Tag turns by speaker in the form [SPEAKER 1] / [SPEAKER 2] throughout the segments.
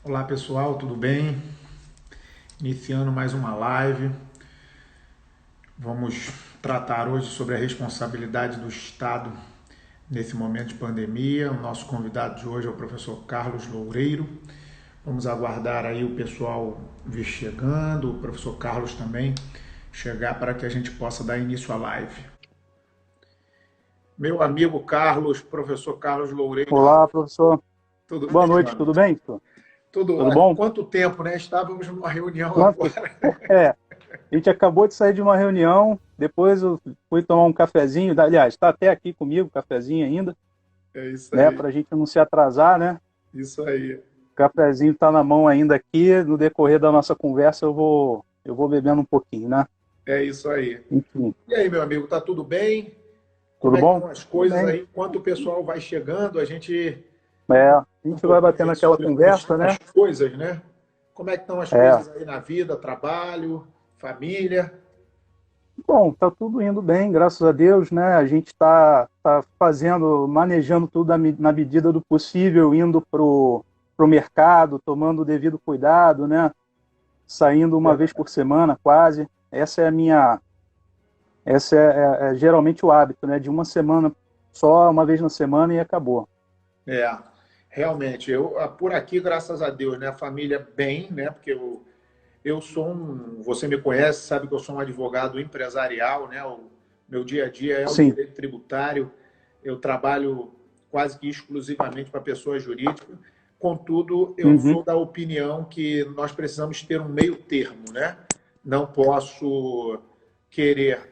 [SPEAKER 1] Olá pessoal, tudo bem? Iniciando mais uma live. Vamos tratar hoje sobre a responsabilidade do Estado nesse momento de pandemia. O nosso convidado de hoje é o professor Carlos Loureiro. Vamos aguardar aí o pessoal vir chegando, o professor Carlos também chegar para que a gente possa dar início à live. Meu amigo Carlos, professor Carlos Loureiro,
[SPEAKER 2] Olá, professor.
[SPEAKER 1] tudo
[SPEAKER 2] Boa
[SPEAKER 1] bem, meu
[SPEAKER 2] noite, tudo
[SPEAKER 1] amigo?
[SPEAKER 2] bem, senhor?
[SPEAKER 1] Tudo
[SPEAKER 2] Tudo
[SPEAKER 1] ótimo.
[SPEAKER 2] bom?
[SPEAKER 1] Quanto tempo, né? Estávamos numa reunião
[SPEAKER 2] Quanto?
[SPEAKER 1] agora.
[SPEAKER 2] É, a gente acabou de sair de uma reunião, depois eu fui tomar um cafezinho, aliás, está até aqui comigo, cafezinho ainda,
[SPEAKER 1] É isso
[SPEAKER 2] né,
[SPEAKER 1] aí,
[SPEAKER 2] para a gente não se atrasar, né?
[SPEAKER 1] isso aí.
[SPEAKER 2] O cafezinho está na mão ainda aqui, no decorrer da nossa conversa eu vou bebendo um pouquinho, né?
[SPEAKER 1] É isso aí.
[SPEAKER 2] Enfim,
[SPEAKER 1] E aí, meu amigo, tá tudo bem? Como
[SPEAKER 2] tudo
[SPEAKER 1] é que
[SPEAKER 2] bom?
[SPEAKER 1] estão as
[SPEAKER 2] Tudo
[SPEAKER 1] coisas
[SPEAKER 2] bem.
[SPEAKER 1] aí? Enquanto o pessoal vai chegando, a gente
[SPEAKER 2] A
[SPEAKER 1] um
[SPEAKER 2] gente vai
[SPEAKER 1] pouquinho
[SPEAKER 2] batendo
[SPEAKER 1] aí
[SPEAKER 2] aquela
[SPEAKER 1] sobre como
[SPEAKER 2] conversa,
[SPEAKER 1] estão
[SPEAKER 2] né?
[SPEAKER 1] as coisas, né? Como é que estão as
[SPEAKER 2] É,
[SPEAKER 1] coisas aí na vida, trabalho, família?
[SPEAKER 2] bom, tá tudo indo bem, graças a Deus, né? A gente tá fazendo, manejando tudo na medida do possível, indo pro mercado, tomando o devido cuidado, né? Saindo uma vez por semana, quase. Essa é geralmente o hábito, né? De uma semana só, uma vez na semana e acabou.
[SPEAKER 1] É, realmente, por aqui, graças a Deus, né? A família bem, né? Porque eu sou você me conhece, sabe que eu sou um advogado empresarial, né? O meu dia a dia é o
[SPEAKER 2] Sim.
[SPEAKER 1] direito tributário. Eu trabalho quase que exclusivamente para pessoa jurídica. Contudo, eu
[SPEAKER 2] Uhum.
[SPEAKER 1] sou da opinião que nós precisamos ter um meio termo, né? Não posso querer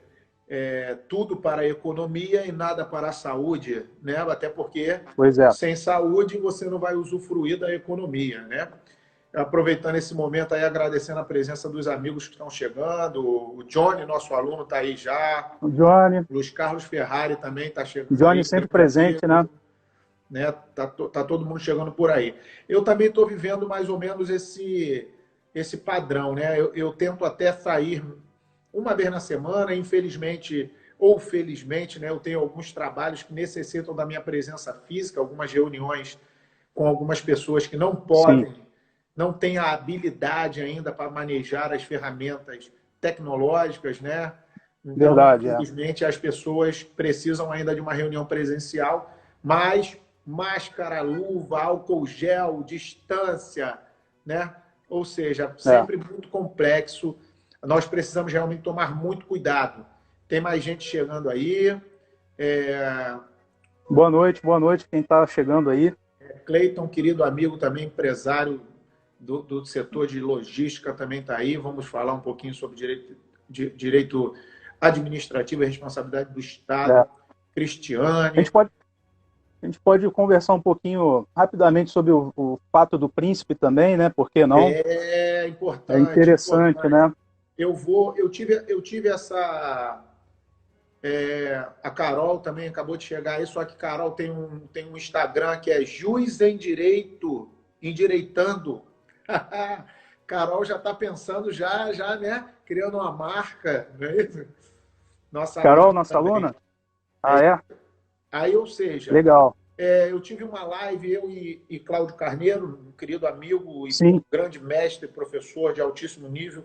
[SPEAKER 1] tudo para a economia e nada para a saúde, né? Até porque
[SPEAKER 2] Pois é.
[SPEAKER 1] sem saúde você não vai usufruir da economia, né? Aproveitando esse momento aí, agradecendo a presença dos amigos que estão chegando. O Johnny, nosso aluno, está aí já.
[SPEAKER 2] O Johnny,
[SPEAKER 1] O Luiz Carlos Ferrari também está chegando
[SPEAKER 2] Johnny
[SPEAKER 1] aí,
[SPEAKER 2] sempre
[SPEAKER 1] grande
[SPEAKER 2] presente, né?
[SPEAKER 1] amigo. Né? Tá todo mundo chegando por aí. Eu também estou vivendo mais ou menos esse padrão, né? Eu tento até sair uma vez na semana, infelizmente ou felizmente, né? Eu tenho alguns trabalhos que necessitam da minha presença física, algumas reuniões com algumas pessoas que não
[SPEAKER 2] Sim,
[SPEAKER 1] podem, não têm a habilidade ainda para manejar as ferramentas tecnológicas, né? Então,
[SPEAKER 2] verdade, é.
[SPEAKER 1] infelizmente, as pessoas precisam ainda de uma reunião presencial, mas máscara, luva, álcool gel, distância, né? Ou seja,
[SPEAKER 2] É.
[SPEAKER 1] sempre muito complexo. Nós precisamos realmente tomar muito cuidado. Tem mais gente chegando aí. É,
[SPEAKER 2] Boa noite, quem está chegando aí.
[SPEAKER 1] Cleiton, querido amigo, também empresário do setor de logística, também está aí. Vamos falar um pouquinho sobre direito administrativo e responsabilidade do
[SPEAKER 2] É.
[SPEAKER 1] Estado.
[SPEAKER 2] A
[SPEAKER 1] Cristiane.
[SPEAKER 2] gente pode A gente pode conversar um pouquinho rapidamente sobre o fato do príncipe também, né? Por que não?
[SPEAKER 1] É
[SPEAKER 2] É
[SPEAKER 1] importante,
[SPEAKER 2] interessante,
[SPEAKER 1] importante.
[SPEAKER 2] né?
[SPEAKER 1] Eu tive essa. A Carol também acabou de chegar aí, só que Carol tem um Instagram que é Juiz em Direito, endireitando. Carol já está pensando, já, né? Criando uma marca, não é isso? Nossa
[SPEAKER 2] Carol,
[SPEAKER 1] aluna
[SPEAKER 2] nossa
[SPEAKER 1] também.
[SPEAKER 2] aluna? Ah, é?
[SPEAKER 1] Aí, ou seja,
[SPEAKER 2] Legal.
[SPEAKER 1] eu tive uma live, eu e Cláudio Carneiro, um querido amigo e
[SPEAKER 2] Sim,
[SPEAKER 1] grande mestre, professor de altíssimo nível.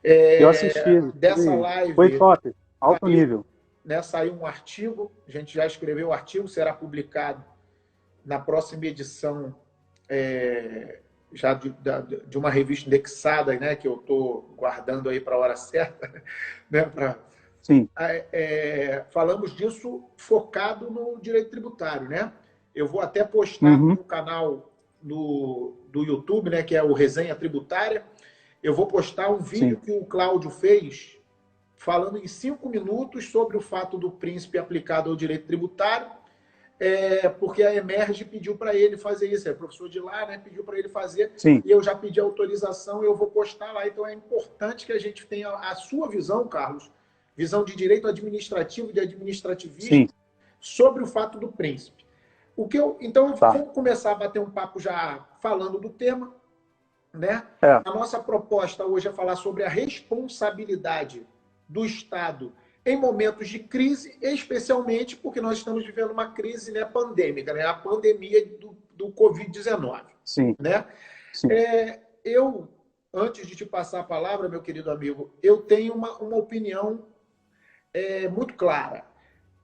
[SPEAKER 2] eu assisti.
[SPEAKER 1] Dessa
[SPEAKER 2] Foi
[SPEAKER 1] live
[SPEAKER 2] top. Alto
[SPEAKER 1] saiu,
[SPEAKER 2] nível.
[SPEAKER 1] né, saiu um artigo, a gente já escreveu o artigo, será publicado na próxima edição já de uma revista indexada, né, que eu estou guardando aí para a hora certa, né,
[SPEAKER 2] Sim.
[SPEAKER 1] falamos disso focado no direito tributário, né? Eu vou até postar
[SPEAKER 2] Uhum.
[SPEAKER 1] no canal do YouTube, né, que é o Resenha Tributária. Eu vou postar um vídeo
[SPEAKER 2] Sim.
[SPEAKER 1] que o Cláudio fez falando em 5 minutos sobre o fato do príncipe aplicado ao direito tributário, porque a Emerge pediu para ele fazer isso, é professor de lá, né? Pediu para ele fazer,
[SPEAKER 2] Sim.
[SPEAKER 1] e eu já pedi autorização, eu vou postar lá. Então é importante que a gente tenha a sua visão, Carlos, visão de direito administrativo, de administrativista,
[SPEAKER 2] Sim.
[SPEAKER 1] sobre o fato do príncipe. Então,
[SPEAKER 2] Tá.
[SPEAKER 1] vamos começar a bater um papo já falando do tema, né?
[SPEAKER 2] É.
[SPEAKER 1] A nossa proposta hoje é falar sobre a responsabilidade do Estado em momentos de crise, especialmente porque nós estamos vivendo uma crise, né, pandêmica, né, a pandemia do Covid-19.
[SPEAKER 2] Sim.
[SPEAKER 1] Né?
[SPEAKER 2] Sim,
[SPEAKER 1] Eu, antes de te passar a palavra, meu querido amigo, eu tenho uma opinião muito clara.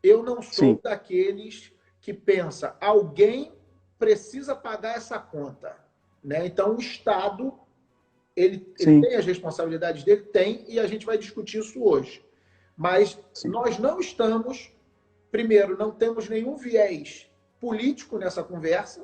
[SPEAKER 1] Eu não
[SPEAKER 2] sim,
[SPEAKER 1] sou daqueles que pensa alguém precisa pagar essa conta, né? Então o Estado ele
[SPEAKER 2] sim,
[SPEAKER 1] tem as responsabilidades dele, tem, e a gente vai discutir isso hoje. Mas
[SPEAKER 2] sim.
[SPEAKER 1] nós não estamos, primeiro, não temos nenhum viés político nessa conversa,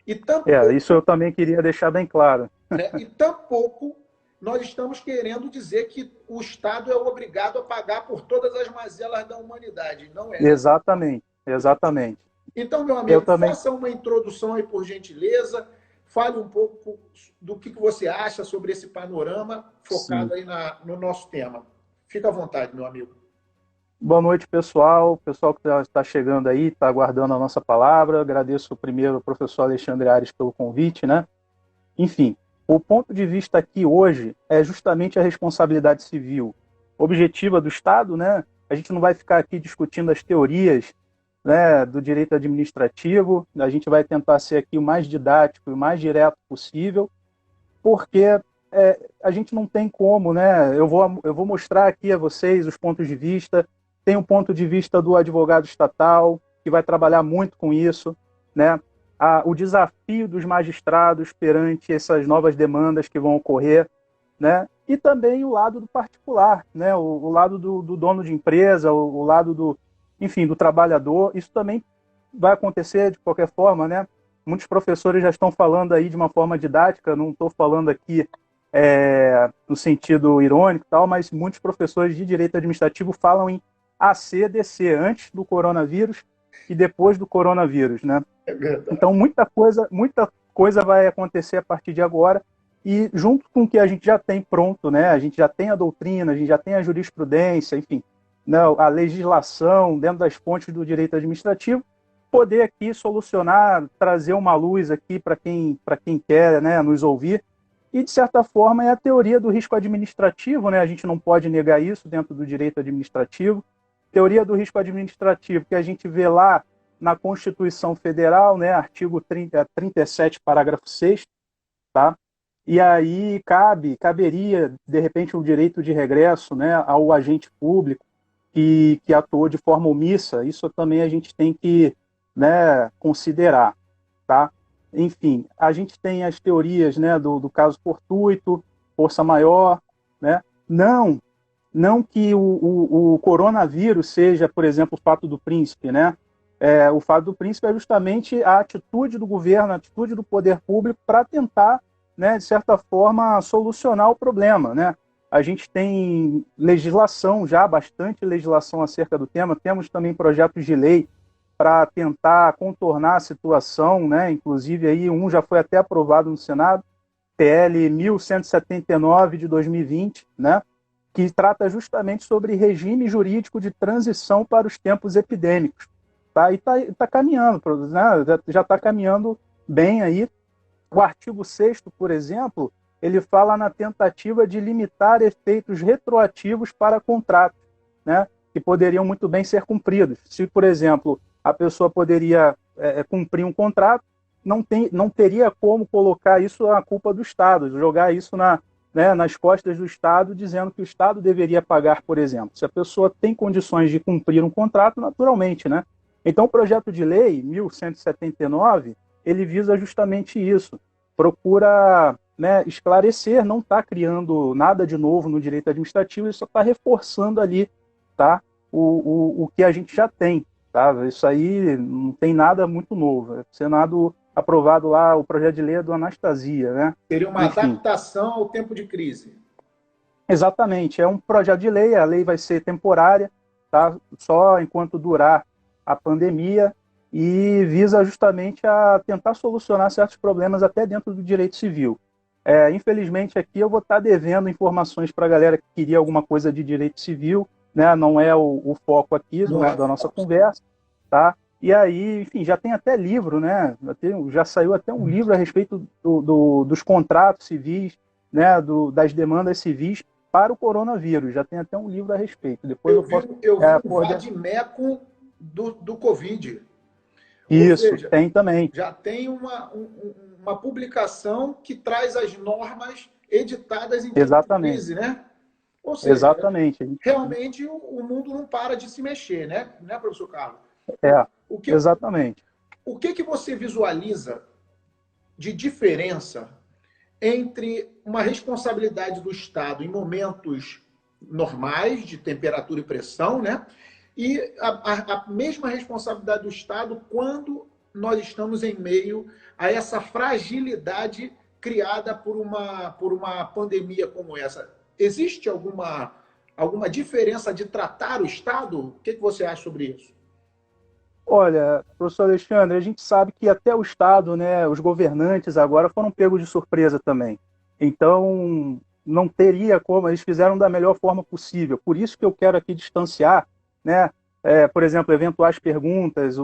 [SPEAKER 1] e
[SPEAKER 2] Isso
[SPEAKER 1] tampouco,
[SPEAKER 2] eu também queria deixar bem claro.
[SPEAKER 1] e tampouco nós estamos querendo dizer que o Estado é obrigado a pagar por todas as mazelas da humanidade. Não é dessa.
[SPEAKER 2] Exatamente, exatamente.
[SPEAKER 1] Então, meu
[SPEAKER 2] Eu
[SPEAKER 1] amigo,
[SPEAKER 2] também,
[SPEAKER 1] faça uma introdução aí, por gentileza. Fale um pouco do que você acha sobre esse panorama
[SPEAKER 2] sim.
[SPEAKER 1] focado aí no nosso tema. Fica à vontade, meu amigo.
[SPEAKER 2] Boa noite, pessoal. Pessoal que está chegando aí, está aguardando a nossa palavra. Agradeço primeiro ao professor Alexandre Ares pelo convite, né? Enfim, o ponto de vista aqui hoje é justamente a responsabilidade civil objetiva do Estado, né? A gente não vai ficar aqui discutindo as teorias, né, do direito administrativo, a gente vai tentar ser aqui o mais didático e o mais direto possível, porque a gente não tem como, né? Eu vou mostrar aqui a vocês os pontos de vista. Tem um ponto de vista do advogado estatal, que vai trabalhar muito com isso, né? O desafio dos magistrados perante essas novas demandas que vão ocorrer, né? E também o lado do particular, né? O lado do dono de empresa, o lado do, enfim, do trabalhador. Isso também vai acontecer de qualquer forma, né? Muitos professores já estão falando aí de uma forma didática, não estou falando aqui no sentido irônico e tal, mas muitos professores de direito administrativo falam em ACDC, antes do coronavírus e depois do coronavírus, né?
[SPEAKER 1] É verdade.
[SPEAKER 2] Então, muita coisa vai acontecer a partir de agora, e junto com o que a gente já tem pronto, né? A gente já tem a doutrina, a gente já tem a jurisprudência, enfim, né? A legislação dentro das fontes do direito administrativo, poder aqui solucionar, trazer uma luz aqui para quem quer, né, nos ouvir. E, de certa forma, é a teoria do risco administrativo, né? A gente não pode negar isso dentro do direito administrativo. Teoria do risco administrativo, que a gente vê lá na Constituição Federal, né, artigo 37, parágrafo 6º, tá? E aí caberia, de repente, um direito de regresso, né, ao agente público que atuou de forma omissa. Isso também a gente tem que, né, considerar, tá? Enfim, a gente tem as teorias, né, do caso fortuito, força maior, né? Não que o coronavírus seja, por exemplo, o fato do príncipe, né? O fato do príncipe é justamente a atitude do governo, a atitude do poder público para tentar, né, de certa forma, solucionar o problema, né? A gente tem legislação já, bastante legislação acerca do tema, temos também projetos de lei para tentar contornar a situação, né? Inclusive aí um já foi até aprovado no Senado, PL 1179 de 2020, né? Que trata justamente sobre regime jurídico de transição para os tempos epidêmicos, tá? E tá caminhando, né? Já está caminhando bem aí. O artigo 6º, por exemplo, ele fala na tentativa de limitar efeitos retroativos para contratos, né? Que poderiam muito bem ser cumpridos. Se, por exemplo, a pessoa poderia cumprir um contrato, não teria como colocar isso na culpa do Estado, jogar isso nas costas do Estado, dizendo que o Estado deveria pagar, por exemplo. Se a pessoa tem condições de cumprir um contrato, naturalmente, né? Então, o projeto de lei 1179, ele visa justamente isso, procura, né, esclarecer, não está criando nada de novo no direito administrativo, ele só está reforçando ali, tá, o que a gente já tem. Tá? Isso aí não tem nada muito novo. O Senado aprovado lá o projeto de lei do Anastasia, né?
[SPEAKER 1] Seria uma
[SPEAKER 2] Enfim,
[SPEAKER 1] adaptação ao tempo de crise.
[SPEAKER 2] exatamente. É um projeto de lei, a lei vai ser temporária, tá? Só enquanto durar a pandemia, e visa justamente a tentar solucionar certos problemas até dentro do direito civil. Infelizmente, aqui eu vou estar devendo informações para a galera que queria alguma coisa de direito civil, né? Não é o foco aqui
[SPEAKER 1] Não é?
[SPEAKER 2] da nossa conversa, tá? E aí, enfim, já tem até livro, né? Já saiu até um livro a respeito dos contratos civis, né? Das demandas civis para o coronavírus. Já tem até um livro a respeito. Depois eu posso
[SPEAKER 1] Eu vi um
[SPEAKER 2] poder...
[SPEAKER 1] vadimeco do Covid. Ou
[SPEAKER 2] Isso,
[SPEAKER 1] seja,
[SPEAKER 2] tem também.
[SPEAKER 1] já tem uma publicação que traz as normas editadas em tempo de
[SPEAKER 2] Exatamente.
[SPEAKER 1] crise, né? Ou seja,
[SPEAKER 2] Exatamente.
[SPEAKER 1] realmente o mundo não para de se mexer, né, professor Carlos? O,
[SPEAKER 2] É,
[SPEAKER 1] o que,
[SPEAKER 2] exatamente.
[SPEAKER 1] o que você visualiza de diferença entre uma responsabilidade do Estado em momentos normais, de temperatura e pressão, né? E a mesma responsabilidade do Estado quando nós estamos em meio a essa fragilidade criada por uma pandemia como essa. Existe alguma diferença de tratar o Estado? O que você acha sobre isso?
[SPEAKER 2] Olha, professor Alexandre, a gente sabe que até o Estado, né, os governantes agora foram pegos de surpresa também. Então, não teria como, eles fizeram da melhor forma possível. Por isso que eu quero aqui distanciar, né, por exemplo, eventuais perguntas,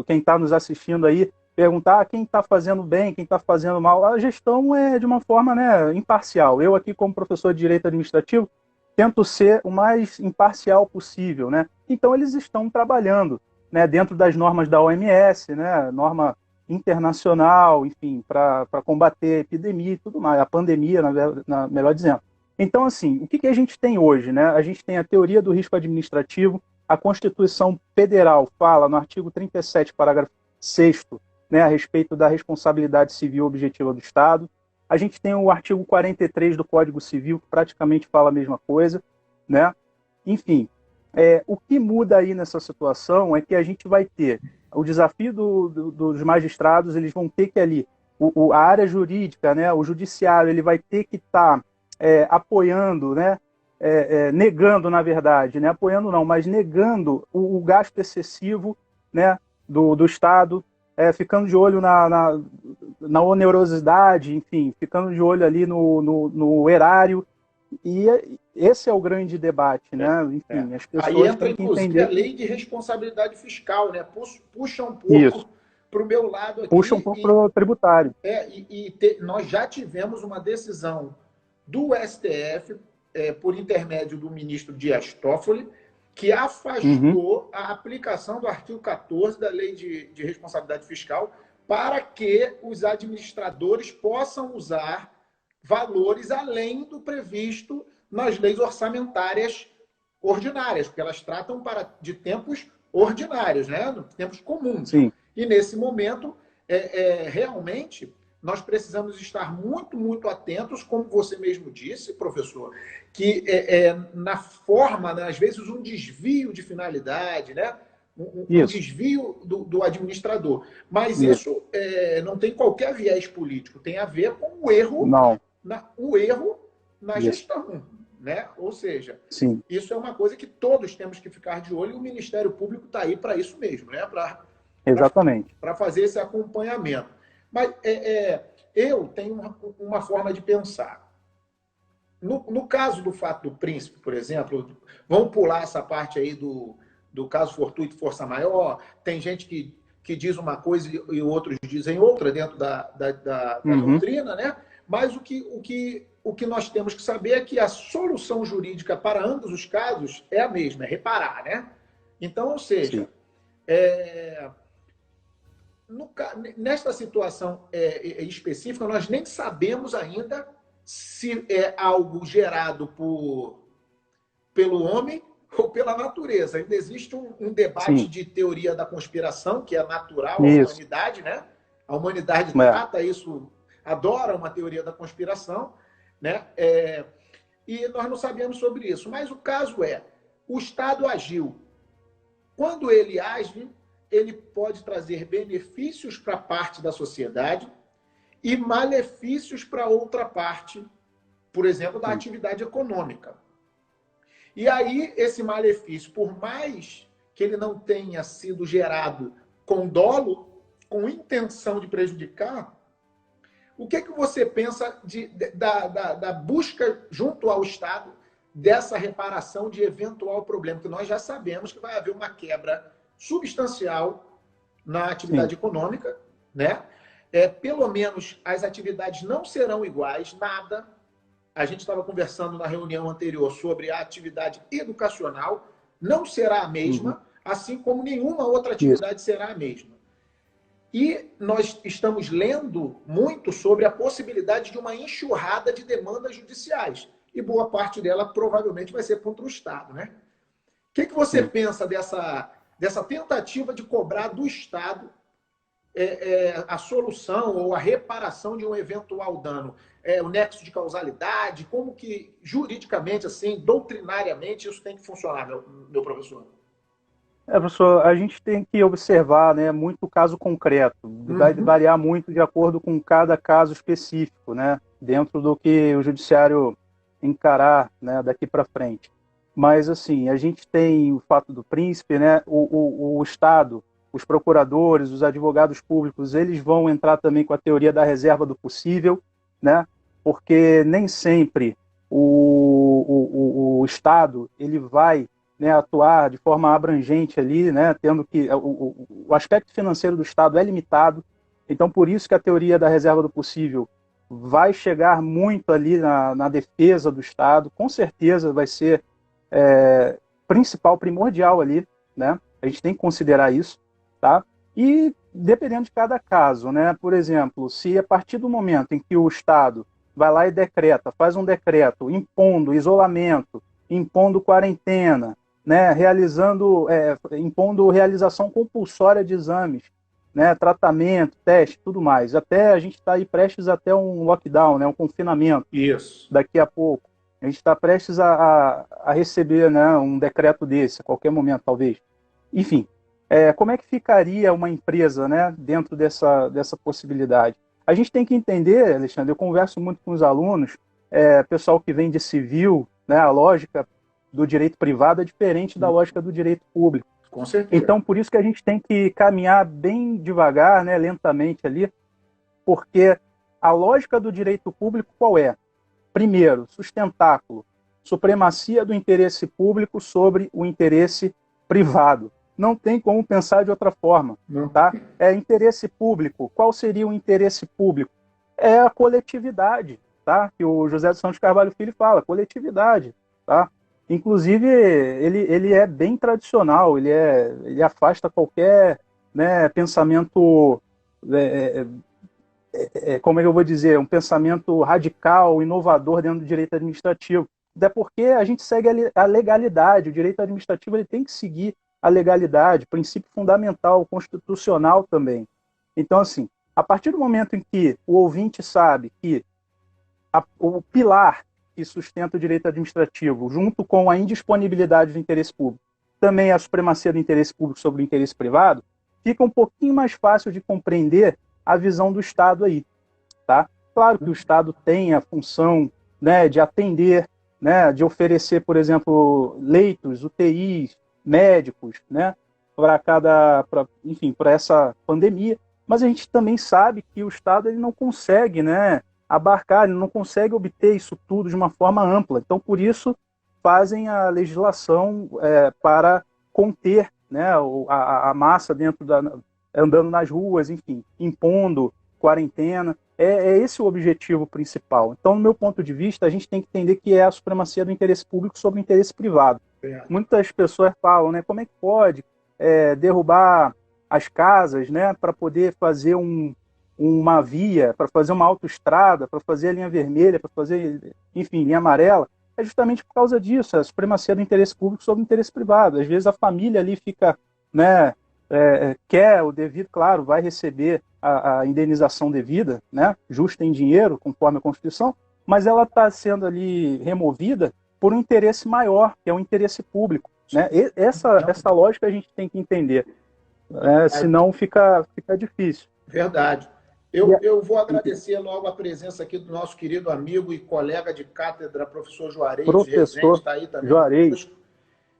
[SPEAKER 2] quem está nos assistindo aí, perguntar quem está fazendo bem, quem está fazendo mal. A gestão é de uma forma, né, imparcial. Eu aqui, como professor de Direito Administrativo, tento ser o mais imparcial possível, né? Então, eles estão trabalhando, né, dentro das normas da OMS, né, norma internacional, enfim, para combater a epidemia e tudo mais, a pandemia, melhor dizendo. Então, assim, o que a gente tem hoje? Né? A gente tem a teoria do risco administrativo, a Constituição Federal fala, no artigo 37, parágrafo 6º, né, a respeito da responsabilidade civil objetiva do Estado. A gente tem o artigo 43 do Código Civil, que praticamente fala a mesma coisa, né? Enfim, o que muda aí nessa situação é que a gente vai ter o desafio dos magistrados, eles vão ter que ali, a área jurídica, né, o judiciário, ele vai ter que estar apoiando, né, negando, na verdade, né, apoiando não, mas negando o gasto excessivo, né, do Estado, ficando de olho na onerosidade, enfim, ficando de olho ali no erário. E esse é o grande debate, né? Enfim, as
[SPEAKER 1] Aí
[SPEAKER 2] pessoas
[SPEAKER 1] entra,
[SPEAKER 2] têm que
[SPEAKER 1] inclusive, a
[SPEAKER 2] entender
[SPEAKER 1] lei de responsabilidade fiscal, né? Puxa um
[SPEAKER 2] isso.
[SPEAKER 1] pouco para o meu lado
[SPEAKER 2] Puxa um
[SPEAKER 1] aqui
[SPEAKER 2] pouco para o tributário.
[SPEAKER 1] nós já tivemos uma decisão do STF, por intermédio do ministro Dias Toffoli, que afastou a aplicação do artigo 14 da lei de responsabilidade fiscal para que os administradores possam usar valores além do previsto nas leis orçamentárias ordinárias, porque elas tratam de tempos ordinários, né? Tempos comuns.
[SPEAKER 2] Sim.
[SPEAKER 1] E nesse momento, realmente, nós precisamos estar muito, muito atentos, como você mesmo disse, professor, que na forma, né, às vezes, um desvio de finalidade, né? Um desvio do administrador. Mas isso não tem qualquer viés político, tem a ver com o erro, na gestão. Né? Ou seja,
[SPEAKER 2] sim,
[SPEAKER 1] isso é uma coisa que todos temos que ficar de olho e o Ministério Público está aí para isso mesmo, né?
[SPEAKER 2] Exatamente.
[SPEAKER 1] Para fazer esse acompanhamento. Mas eu tenho uma forma de pensar. No caso do fato do príncipe, por exemplo, vamos pular essa parte aí do caso fortuito força maior. Tem gente que diz uma coisa e outros dizem outra dentro da doutrina, né? Mas o que nós temos que saber é que a solução jurídica para ambos os casos é a mesma, é reparar, né? Então, ou seja, nesta situação específica, nós nem sabemos ainda se é algo gerado pelo homem ou pela natureza. Ainda existe um debate de teoria da conspiração, que é natural à humanidade, né? A humanidade trata isso, adora uma teoria da conspiração, né? E nós não sabemos sobre isso. Mas o caso o Estado agiu. Quando ele age, ele pode trazer benefícios para parte da sociedade e malefícios para outra parte, por exemplo, da atividade econômica. E aí, esse malefício, por mais que ele não tenha sido gerado com dolo, com intenção de prejudicar, o que você pensa da busca junto ao Estado dessa reparação de eventual problema? Porque nós já sabemos que vai haver uma quebra substancial na atividade econômica, né? Pelo menos as atividades não serão iguais, nada. A gente estava conversando na reunião anterior sobre a atividade educacional, não será a mesma, assim como nenhuma outra atividade será a mesma. E nós estamos lendo muito sobre a possibilidade de uma enxurrada de demandas judiciais. E boa parte dela provavelmente vai ser contra o Estado, né? O que você pensa dessa tentativa de cobrar do Estado a solução ou a reparação de um eventual dano? O nexo de causalidade, como que juridicamente, assim, doutrinariamente, isso tem que funcionar, meu professor?
[SPEAKER 2] Professor, a gente tem que observar, né, muito o caso concreto. Vai variar muito de acordo com cada caso específico, né, dentro do que o judiciário encarar, né, daqui para frente. Mas, assim, a gente tem o fato do príncipe, né, o Estado, os procuradores, os advogados públicos, eles vão entrar também com a teoria da reserva do possível, né, porque nem sempre o Estado ele vai, né, atuar de forma abrangente ali, né, tendo que o aspecto financeiro do Estado é limitado, então por isso que a teoria da reserva do possível vai chegar muito ali na defesa do Estado, com certeza vai ser principal, primordial ali, né, a gente tem que considerar isso, tá? E dependendo de cada caso, né, por exemplo, se a partir do momento em que o Estado vai lá e decreta, faz um decreto impondo isolamento, impondo quarentena, né, impondo realização compulsória de exames, né, tratamento, teste, tudo mais. Até a gente está aí prestes até um lockdown, né, um confinamento.
[SPEAKER 1] Isso.
[SPEAKER 2] Daqui a pouco. A gente está prestes a receber, né, um decreto desse, a qualquer momento, talvez. Enfim, como é que ficaria uma empresa, né, dentro dessa possibilidade? A gente tem que entender, Alexandre, eu converso muito com os alunos, pessoal que vem de civil, né, a lógica do direito privado é diferente da lógica do direito público.
[SPEAKER 1] Com certeza.
[SPEAKER 2] Então, por isso que a gente tem que caminhar bem devagar, né, lentamente ali, porque a lógica do direito público qual é? Primeiro, sustentáculo, supremacia do interesse público sobre o interesse privado. Não tem como pensar de outra forma. Tá? Interesse público. Qual seria o interesse público? É a coletividade, tá? Que o José de Santos Carvalho Filho fala, coletividade. Tá? Inclusive, ele é bem tradicional, ele afasta qualquer, né, pensamento, como é que eu vou dizer, um pensamento radical, inovador dentro do direito administrativo. Até porque a gente segue a legalidade, o direito administrativo ele tem que seguir a legalidade, princípio fundamental, constitucional também. Então, assim, a partir do momento em que o ouvinte sabe que o pilar que sustenta o direito administrativo, junto com a indisponibilidade do interesse público, também a supremacia do interesse público sobre o interesse privado, fica um pouquinho mais fácil de compreender a visão do Estado aí. Tá? Claro que o Estado tem a função, né, de atender, né, de oferecer, por exemplo, leitos, UTIs, médicos, né, para essa pandemia, mas a gente também sabe que o Estado ele não consegue, né, abarcar, ele não consegue obter isso tudo de uma forma ampla. Então, por isso, fazem a legislação para conter, né, a massa andando nas ruas, enfim, impondo quarentena. É esse o objetivo principal. Então, no meu ponto de vista, a gente tem que entender que é a supremacia do interesse público sobre o interesse privado. Muitas pessoas falam, né, como é que pode derrubar as casas, né, para poder fazer uma via, para fazer uma autoestrada, para fazer a linha vermelha, para fazer, enfim, linha amarela. É justamente por causa disso, a supremacia do interesse público sobre o interesse privado. Às vezes a família ali fica, né, quer o devido, claro, vai receber a indenização devida, né, justa em dinheiro, conforme a Constituição, mas ela está sendo ali removida por um interesse maior, que é o interesse público. Né? Essa lógica a gente tem que entender, senão fica difícil.
[SPEAKER 1] Verdade. Eu vou agradecer logo a presença aqui do nosso querido amigo e colega de cátedra, professor Juarez.
[SPEAKER 2] Professor
[SPEAKER 1] está aí também.
[SPEAKER 2] Juarez.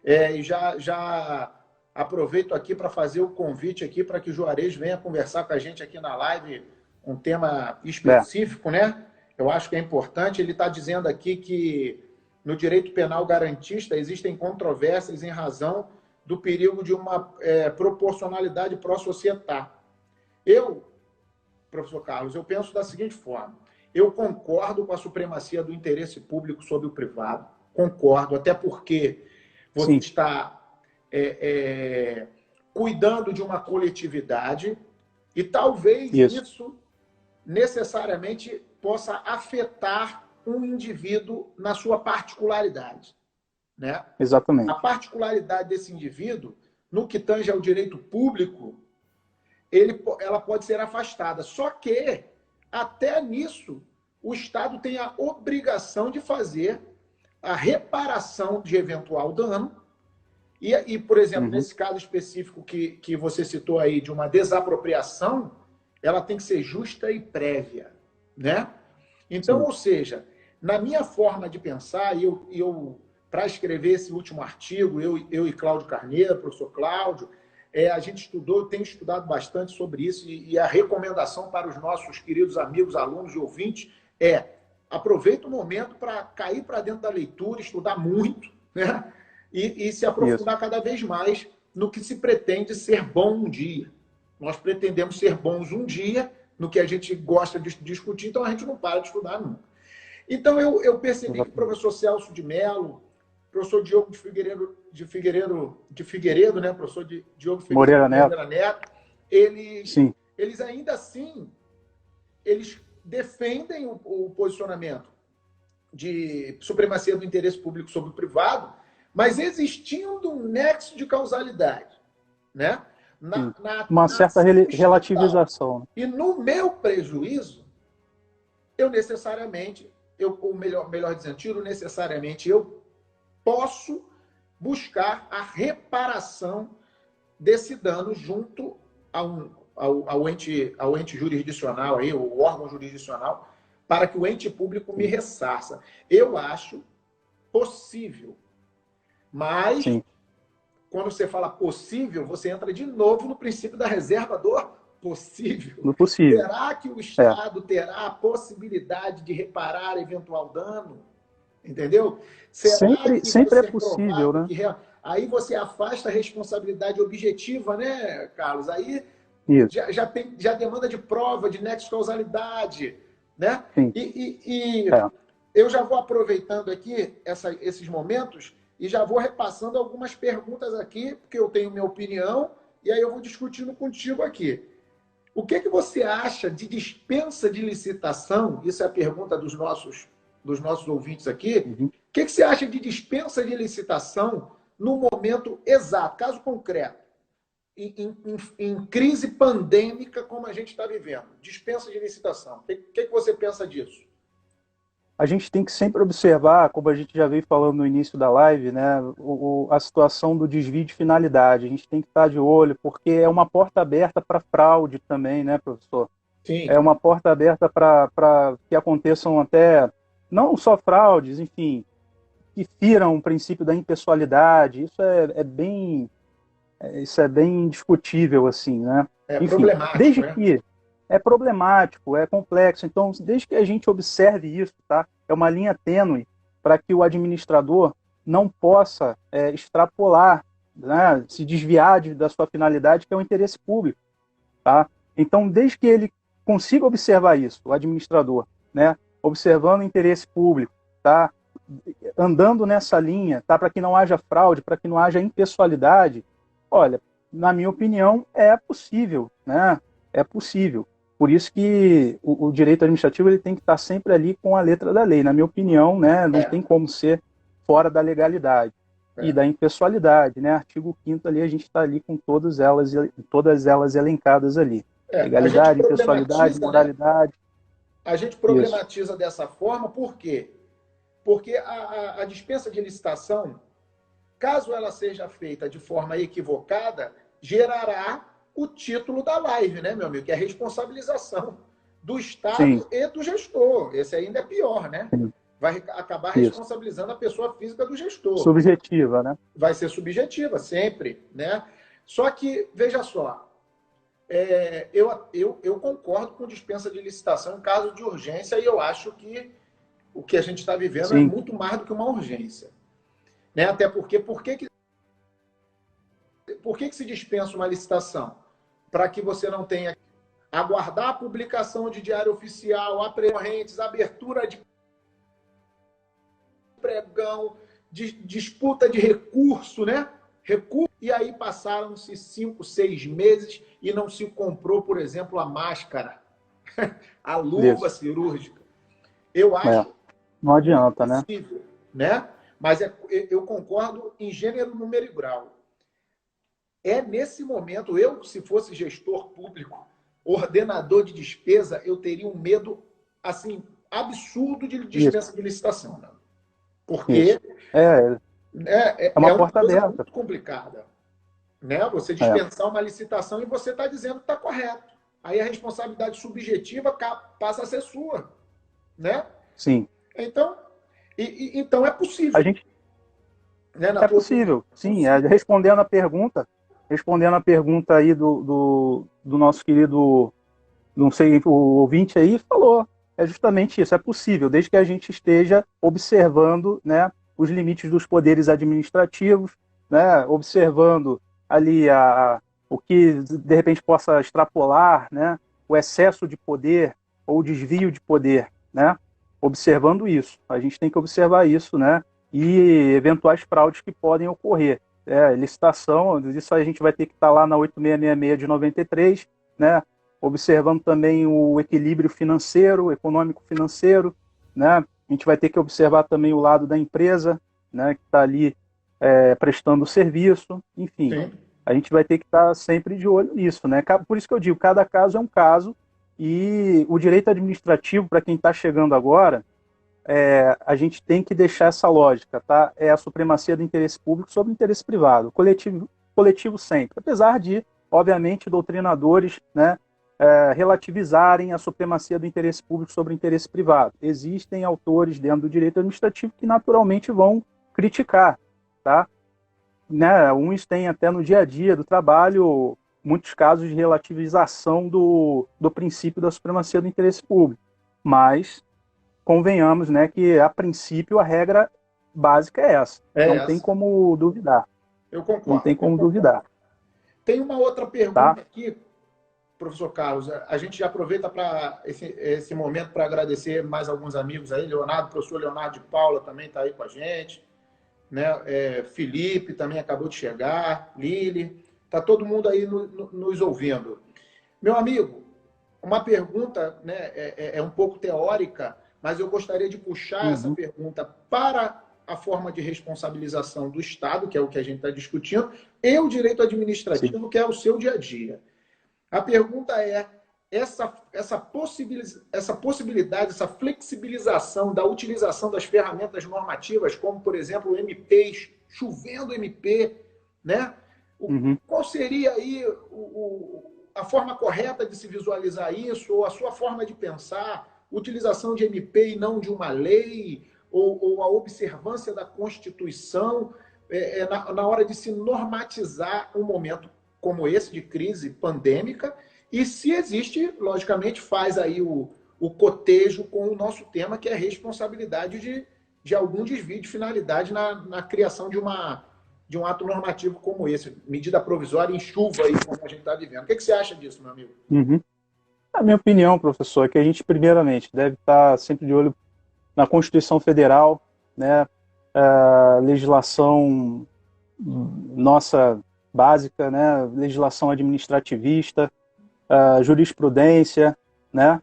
[SPEAKER 1] E já aproveito aqui para fazer o convite aqui para que o Juarez venha conversar com a gente aqui na live, um tema específico, né? Eu acho que é importante. Ele está dizendo aqui que no direito penal garantista existem controvérsias em razão do perigo de uma proporcionalidade pró-societar. Professor Carlos, eu penso da seguinte forma: eu concordo com a supremacia do interesse público sobre o privado, concordo, até porque você está cuidando de uma coletividade, E talvez
[SPEAKER 2] Isso,
[SPEAKER 1] isso necessariamente possa afetar um indivíduo na sua particularidade, né? A
[SPEAKER 2] exatamente.
[SPEAKER 1] particularidade desse indivíduo, no que tange ao direito público, ela pode ser afastada. Só que, até nisso, o Estado tem a obrigação de fazer a reparação de eventual dano. E por exemplo,
[SPEAKER 2] Uhum,
[SPEAKER 1] nesse caso específico que você citou aí, de uma desapropriação, ela tem que ser justa e prévia, né? Então,
[SPEAKER 2] sim.
[SPEAKER 1] ou seja, na minha forma de pensar, eu para escrever esse último artigo, eu e Cláudio Carneiro, professor Cláudio, a gente estudou, eu tenho estudado bastante sobre isso, e a recomendação para os nossos queridos amigos, alunos e ouvintes aproveita o momento para cair para dentro da leitura, estudar muito, né? E se
[SPEAKER 2] Isso,
[SPEAKER 1] aprofundar cada vez mais no que se pretende ser bom um dia. Nós pretendemos ser bons um dia no que a gente gosta de discutir, então a gente não para de estudar nunca. Então eu percebi que o
[SPEAKER 2] exatamente.
[SPEAKER 1] professor Celso de Mello, professor Diogo de Figueiredo, né? Professor Diogo Felício
[SPEAKER 2] Moreira
[SPEAKER 1] de
[SPEAKER 2] Neto,
[SPEAKER 1] Moreira Neto, eles,
[SPEAKER 2] sim.
[SPEAKER 1] eles ainda assim eles defendem o posicionamento de supremacia do interesse público sobre o privado, mas existindo um nexo de causalidade, né?
[SPEAKER 2] Sim. Uma
[SPEAKER 1] Na
[SPEAKER 2] certa
[SPEAKER 1] ação estatal.
[SPEAKER 2] relativização, né?
[SPEAKER 1] E no meu prejuízo, eu necessariamente, ou melhor dizendo, necessariamente, eu posso buscar a reparação desse dano junto ao ente jurisdicional, aí, o órgão jurisdicional, para que o ente público me
[SPEAKER 2] Sim,
[SPEAKER 1] ressarça. Eu acho possível, mas
[SPEAKER 2] sim,
[SPEAKER 1] quando você fala possível, você entra de novo no princípio da reserva do possível.
[SPEAKER 2] no possível.
[SPEAKER 1] Será que o
[SPEAKER 2] É,
[SPEAKER 1] Estado terá a possibilidade de reparar eventual dano? Entendeu? Será que vai
[SPEAKER 2] sempre é
[SPEAKER 1] ser
[SPEAKER 2] possível,
[SPEAKER 1] provado
[SPEAKER 2] né?
[SPEAKER 1] que aí você afasta a responsabilidade objetiva, né, Carlos? Aí
[SPEAKER 2] Isso,
[SPEAKER 1] já demanda de prova, de nexo causalidade, né?
[SPEAKER 2] sim,
[SPEAKER 1] E
[SPEAKER 2] é.
[SPEAKER 1] eu já vou aproveitando aqui esses momentos e já vou repassando algumas perguntas aqui, porque eu tenho minha opinião, e aí eu vou discutindo contigo aqui. O que você acha de dispensa de licitação? Isso é a pergunta dos nossos ouvintes aqui.
[SPEAKER 2] Uhum.
[SPEAKER 1] O que você acha de dispensa de licitação no momento exato, caso concreto, em crise pandêmica como a gente está vivendo? Dispensa de licitação. O que você pensa disso?
[SPEAKER 2] A gente tem que sempre observar, como a gente já veio falando no início da live, né, a situação do desvio de finalidade. A gente tem que estar de olho, porque é uma porta aberta para fraude também, né, professor?
[SPEAKER 1] Sim,
[SPEAKER 2] É uma porta aberta para que aconteçam até, não só fraudes, enfim, que firam o princípio da impessoalidade. Isso é bem discutível, assim, né?
[SPEAKER 1] é
[SPEAKER 2] Enfim,
[SPEAKER 1] problemático,
[SPEAKER 2] desde
[SPEAKER 1] né?
[SPEAKER 2] que é problemático, é complexo, então, desde que a gente observe isso, tá? É uma linha tênue para que o administrador não possa extrapolar, né? Se desviar da sua finalidade, que é o interesse público, tá? Então, desde que ele consiga observar isso, o administrador, né? Observando o interesse público, tá? Andando nessa linha, tá? Para que não haja fraude, para que não haja impessoalidade. Olha, na minha opinião, é possível, né? É possível. Por isso que o direito administrativo ele tem que estar sempre ali com a letra da lei. Na minha opinião, né? Não
[SPEAKER 1] É,
[SPEAKER 2] tem como ser fora da legalidade e
[SPEAKER 1] é.
[SPEAKER 2] da impessoalidade, né? Artigo 5º ali, a gente está ali com todas elas elencadas ali.
[SPEAKER 1] A gente
[SPEAKER 2] Legalidade, impessoalidade,
[SPEAKER 1] problematiza, né?
[SPEAKER 2] moralidade,
[SPEAKER 1] A gente
[SPEAKER 2] isso.
[SPEAKER 1] problematiza dessa forma, por quê? Porque a dispensa de licitação, caso ela seja feita de forma equivocada, gerará o título da live, né, meu amigo? Que é a responsabilização do
[SPEAKER 2] Sim,
[SPEAKER 1] Estado e do gestor. Esse ainda é pior, né?
[SPEAKER 2] sim,
[SPEAKER 1] Vai acabar
[SPEAKER 2] isso.
[SPEAKER 1] responsabilizando a pessoa física do gestor.
[SPEAKER 2] Subjetiva, né?
[SPEAKER 1] Vai ser subjetiva, sempre, né? Só que, veja só, eu concordo com dispensa de licitação em caso de urgência e eu acho que o que a gente está vivendo é
[SPEAKER 2] Sim,
[SPEAKER 1] muito mais do que uma urgência. Né? Até porque, por que se dispensa uma licitação? Para que você não tenha que aguardar a publicação de diário oficial, apreendentes, abertura de pregão, disputa de recurso, né? Recurso, E aí passaram-se 5, 6 meses e não se comprou, por exemplo, a máscara, a luva
[SPEAKER 2] Isso.
[SPEAKER 1] cirúrgica. Eu acho
[SPEAKER 2] Não adianta, né?
[SPEAKER 1] possível, né? Mas eu concordo em gênero, número e grau. É nesse momento, eu, se fosse gestor público, ordenador de despesa, eu teria um medo assim absurdo de dispensa
[SPEAKER 2] Isso,
[SPEAKER 1] de licitação, né?
[SPEAKER 2] isso.
[SPEAKER 1] Porque
[SPEAKER 2] É, é
[SPEAKER 1] é
[SPEAKER 2] uma
[SPEAKER 1] uma
[SPEAKER 2] porta
[SPEAKER 1] coisa
[SPEAKER 2] aberta.
[SPEAKER 1] muito complicada, né? Você
[SPEAKER 2] É,
[SPEAKER 1] dispensar uma licitação e você está dizendo que está correto. Aí a responsabilidade subjetiva passa a ser sua, né?
[SPEAKER 2] sim.
[SPEAKER 1] Então, então é
[SPEAKER 2] A
[SPEAKER 1] possível,
[SPEAKER 2] gente
[SPEAKER 1] né? Na
[SPEAKER 2] É
[SPEAKER 1] tua opinião,
[SPEAKER 2] possível,
[SPEAKER 1] é
[SPEAKER 2] sim.
[SPEAKER 1] possível.
[SPEAKER 2] Respondendo a pergunta aí do nosso querido, não sei, o ouvinte aí, falou. É justamente isso, é possível, desde que a gente esteja observando, né, os limites dos poderes administrativos, né, observando ali o que de repente possa extrapolar, né, o excesso de poder ou o desvio de poder, né, observando isso. A gente tem que observar isso, né, e eventuais fraudes que podem ocorrer. Licitação, isso a gente vai ter que estar lá na 8666 de 93, né, observando também o equilíbrio financeiro, econômico-financeiro, né? A gente vai ter que observar também o lado da empresa, né, que está ali prestando o serviço, enfim.
[SPEAKER 1] Sim.
[SPEAKER 2] A gente vai ter que estar sempre de olho nisso, né? Por isso que eu digo, cada caso é um caso e o direito administrativo, para quem está chegando agora, a gente tem que deixar essa lógica, tá? É a supremacia do interesse público sobre o interesse privado, coletivo sempre. Apesar de, obviamente, doutrinadores, né, relativizarem a supremacia do interesse público sobre o interesse privado. Existem autores dentro do direito administrativo que naturalmente vão criticar, tá? Né? Uns têm até no dia a dia do trabalho muitos casos de relativização do princípio da supremacia do interesse público, mas convenhamos, né, que a princípio a regra básica é essa.
[SPEAKER 1] É
[SPEAKER 2] Não tem
[SPEAKER 1] essa.
[SPEAKER 2] como duvidar.
[SPEAKER 1] Eu
[SPEAKER 2] Não tem
[SPEAKER 1] concordo, eu
[SPEAKER 2] como
[SPEAKER 1] concordo.
[SPEAKER 2] duvidar,
[SPEAKER 1] Tem uma outra
[SPEAKER 2] tá?
[SPEAKER 1] pergunta aqui, professor Carlos. A gente já aproveita para esse momento para agradecer mais alguns amigos aí. Leonardo, professor Leonardo de Paula também está aí com a gente. Né? Felipe também acabou de chegar. Lili. Está todo mundo aí nos ouvindo. Meu amigo, uma pergunta, né, é um pouco teórica, mas eu gostaria de puxar essa
[SPEAKER 2] Uhum.
[SPEAKER 1] pergunta para a forma de responsabilização do Estado, que é o que a gente está discutindo, e o direito
[SPEAKER 2] Sim.
[SPEAKER 1] administrativo, que é o seu dia a dia. A pergunta é: essa possibilidade, essa flexibilização da utilização das ferramentas normativas, como, por exemplo, MPs, chovendo MP, né?
[SPEAKER 2] Uhum.
[SPEAKER 1] Qual seria aí a forma correta de se visualizar isso, ou a sua forma de pensar, utilização de MP e não de uma lei, ou a observância da Constituição, na hora de se normatizar um momento como esse de crise pandêmica, e se existe, logicamente, faz aí o cotejo com o nosso tema, que é a responsabilidade de algum desvio de finalidade na criação de um ato normativo como esse, medida provisória em chuva, aí, como a gente está vivendo. O que você acha disso, meu amigo?
[SPEAKER 2] Uhum. A minha opinião, professor, é que a gente, primeiramente, deve estar sempre de olho na Constituição Federal, né, a legislação nossa básica, né, legislação administrativista, a jurisprudência, né.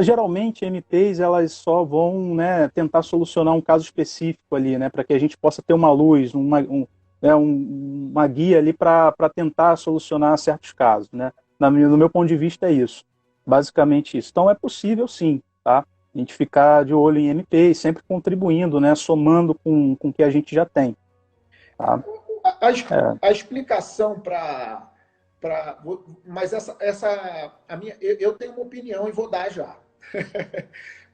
[SPEAKER 2] Geralmente, MPs, elas só vão, né, tentar solucionar um caso específico ali, né, para que a gente possa ter uma luz, uma guia ali para tentar solucionar certos casos, né. No meu ponto de vista, é isso. Basicamente isso. Então, é possível, sim, tá? A gente ficar de olho em MP e sempre contribuindo, né, somando com o que a gente já tem. Tá?
[SPEAKER 1] A explicação para. Mas a minha, eu tenho uma opinião e vou dar já.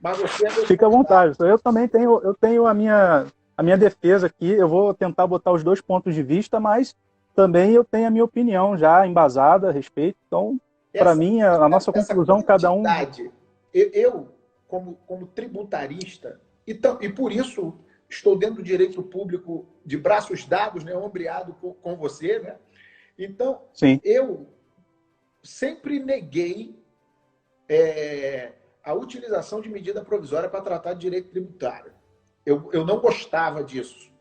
[SPEAKER 1] Mas você é meu
[SPEAKER 2] Fica à
[SPEAKER 1] convidado.
[SPEAKER 2] vontade. Eu também tenho a minha defesa aqui. Eu vou tentar botar os dois pontos de vista, mas também eu tenho a minha opinião já embasada a respeito. Então, para
[SPEAKER 1] Essa,
[SPEAKER 2] mim, a nossa
[SPEAKER 1] essa
[SPEAKER 2] conclusão, cada um.
[SPEAKER 1] quantidade, eu como tributarista, e por isso estou dentro do direito público de braços dados, né, ombreado com você, né? Então,
[SPEAKER 2] Sim.
[SPEAKER 1] eu sempre neguei a utilização de medida provisória para tratar de direito tributário. Eu não gostava disso.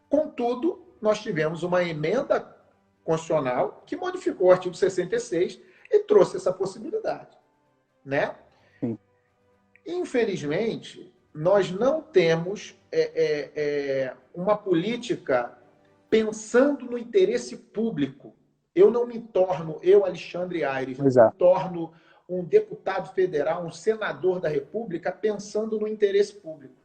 [SPEAKER 1] Contudo, nós tivemos uma emenda Constitucional que modificou o artigo 66 e trouxe essa possibilidade, né?
[SPEAKER 2] Sim.
[SPEAKER 1] Infelizmente, nós não temos uma política pensando no interesse público. Eu não me torno, Alexandre Aires, não me torno um deputado federal, um senador da República pensando no interesse público.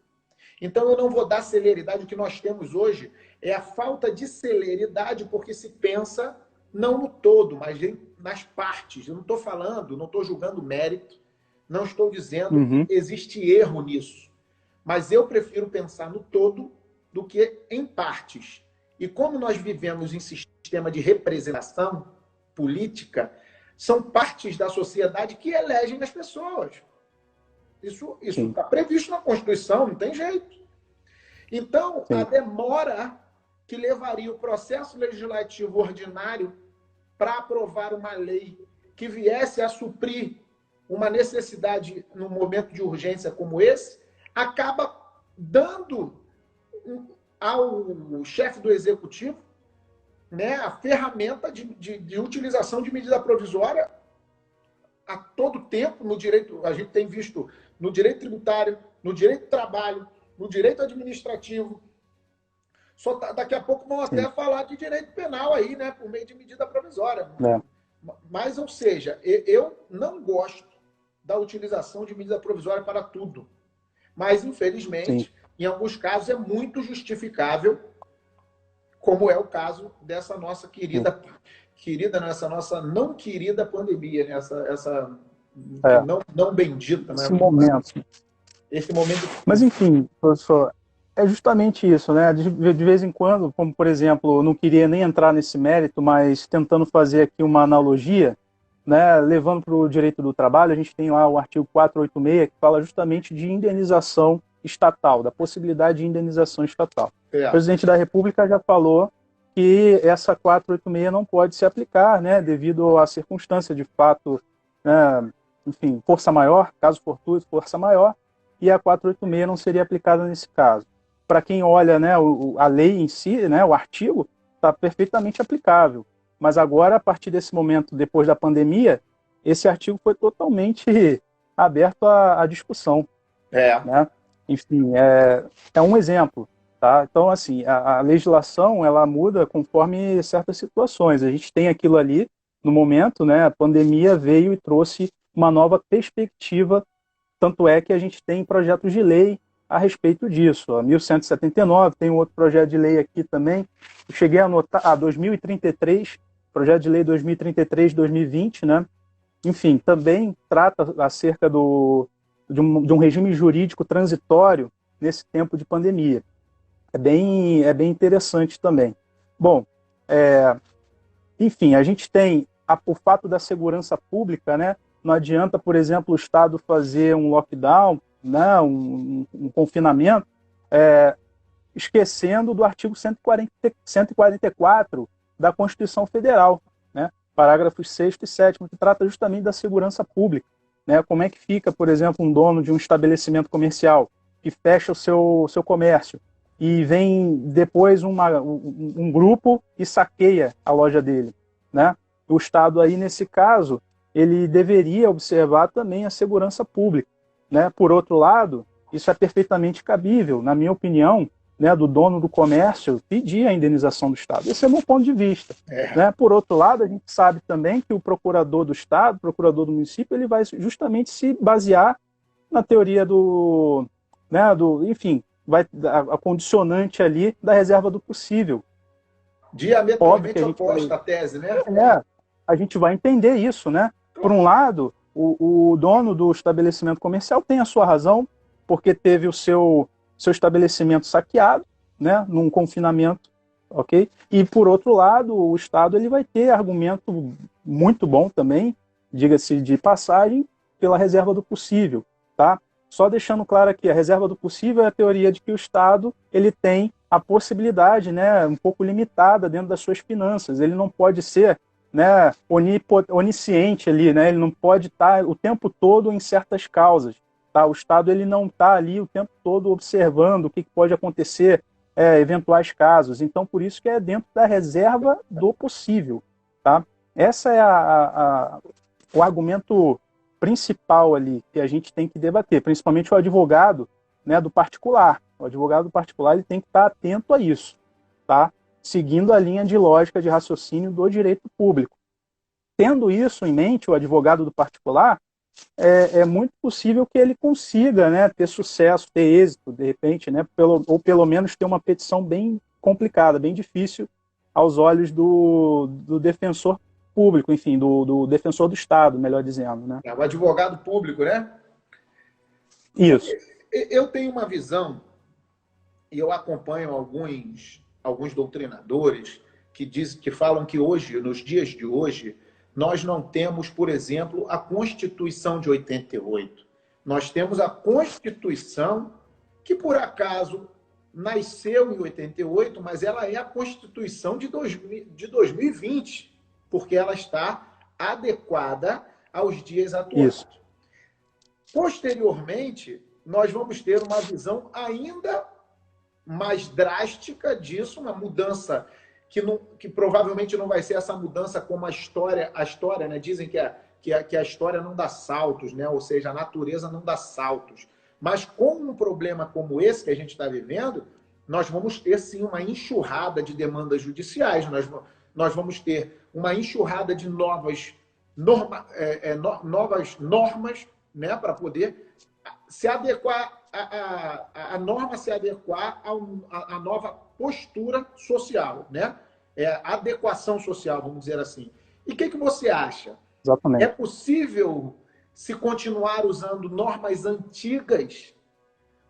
[SPEAKER 1] Então, eu não vou dar celeridade. O que nós temos hoje é a falta de celeridade, porque se pensa não no todo, mas nas partes. Eu não estou falando, não estou julgando mérito, não estou dizendo que existe erro nisso. Mas eu prefiro pensar no todo do que em partes. E como nós vivemos em sistema de representação política, são partes da sociedade que elegem as pessoas. Isso está previsto na Constituição, não tem jeito. Então, a demora que levaria o processo legislativo ordinário para aprovar uma lei que viesse a suprir uma necessidade num momento de urgência como esse, acaba dando ao chefe do executivo, né, a ferramenta de utilização de medida provisória a todo tempo no direito. A gente tem visto no direito tributário, no direito do trabalho, no direito administrativo. Daqui a pouco vão até falar de direito penal aí, né, por meio de medida provisória. Mas, ou seja, eu não gosto da utilização de medida provisória para tudo. Mas, infelizmente, em alguns casos é muito justificável, como é o caso dessa nossa querida, nessa nossa não querida pandemia, né? essa não bendita.
[SPEAKER 2] Esse momento.
[SPEAKER 1] Esse momento.
[SPEAKER 2] Mas, enfim, professor, é justamente isso, né? De vez em quando, como, por exemplo, eu não queria nem entrar nesse mérito, mas tentando fazer aqui uma analogia, né? Levando para o direito do trabalho, a gente tem lá o artigo 486, que fala justamente de indenização estatal, da possibilidade de indenização estatal. O presidente da República já falou que essa 486 não pode se aplicar, né, devido à circunstância de fato, né, enfim, força maior, caso fortuito, força maior, e a 486 não seria aplicada nesse caso. Para quem olha, né, a lei em si, né, o artigo, está perfeitamente aplicável. Mas agora, a partir desse momento, depois da pandemia, esse artigo foi totalmente aberto à discussão. Né? Enfim, é um exemplo. Tá? Então, assim, a legislação ela muda conforme certas situações. A gente tem aquilo ali, no momento, né, a pandemia veio e trouxe uma nova perspectiva, tanto é que a gente tem projetos de lei a respeito disso. A 1179, tem um outro projeto de lei aqui também. Eu cheguei a anotar, 2033, projeto de lei 2033-2020, né? Enfim, também trata acerca de um regime jurídico transitório nesse tempo de pandemia. É bem interessante também. Bom, enfim, a gente tem o fato da segurança pública, né? Não adianta, por exemplo, o Estado fazer um lockdown, né? um confinamento, esquecendo do artigo 144 da Constituição Federal, né? Parágrafos 6º e 7º, que trata justamente da segurança pública. Né? Como é que fica, por exemplo, um dono de um estabelecimento comercial que fecha o seu comércio e vem depois um grupo e saqueia a loja dele, né? O Estado aí, nesse caso, ele deveria observar também a segurança pública, né? Por outro lado, isso é perfeitamente cabível, na minha opinião, né, do dono do comércio pedir a indenização do Estado. Esse é o meu ponto de vista. Né? Por outro lado, a gente sabe também que o procurador do Estado, o procurador do município, ele vai justamente se basear na teoria enfim, a condicionante ali da reserva do possível.
[SPEAKER 1] Diametralmente oposta a tese, né?
[SPEAKER 2] A gente vai entender isso, né? Por um lado, o dono do estabelecimento comercial tem a sua razão, porque teve o seu estabelecimento saqueado, né? Num confinamento, ok? E, por outro lado, o Estado ele vai ter argumento muito bom também, diga-se de passagem, pela reserva do possível, tá? Só deixando claro aqui, a reserva do possível é a teoria de que o Estado ele tem a possibilidade, né, um pouco limitada dentro das suas finanças. Ele não pode ser, né, onisciente ali, né? Ele não pode estar o tempo todo em certas causas. Tá? O Estado ele não está ali o tempo todo observando o que pode acontecer eventuais casos. Então, por isso que é dentro da reserva do possível. Tá? Essa é o argumento principal ali que a gente tem que debater, principalmente o advogado, né, do particular. O advogado do particular ele tem que estar atento a isso, tá? Seguindo a linha de lógica de raciocínio do direito público. Tendo isso em mente, o advogado do particular, é muito possível que ele consiga, né, ter sucesso, ter êxito, de repente, né, ou pelo menos ter uma petição bem complicada, bem difícil aos olhos do defensor público, enfim, do defensor do Estado, melhor dizendo. Né?
[SPEAKER 1] É o advogado público, né?
[SPEAKER 2] Isso.
[SPEAKER 1] Eu tenho uma visão, e eu acompanho alguns doutrinadores que falam que hoje, nos dias de hoje, nós não temos, por exemplo, a Constituição de 88. Nós temos a Constituição que, por acaso, nasceu em 88, mas ela é a Constituição de 2020, porque ela está adequada aos dias atuais.
[SPEAKER 2] Isso.
[SPEAKER 1] Posteriormente, nós vamos ter uma visão ainda mais drástica disso, uma mudança que provavelmente não vai ser essa mudança como a história, né? Dizem que a história não dá saltos, né? Ou seja, a natureza não dá saltos. Mas com um problema como esse que a gente está vivendo, nós vamos ter sim uma enxurrada de demandas judiciais, nós vamos ter uma enxurrada de novas normas, né? Para poder se adequar, a norma se adequar à nova postura social, né? Adequação social, vamos dizer assim. E o que você acha?
[SPEAKER 2] Exatamente.
[SPEAKER 1] É possível se continuar usando normas antigas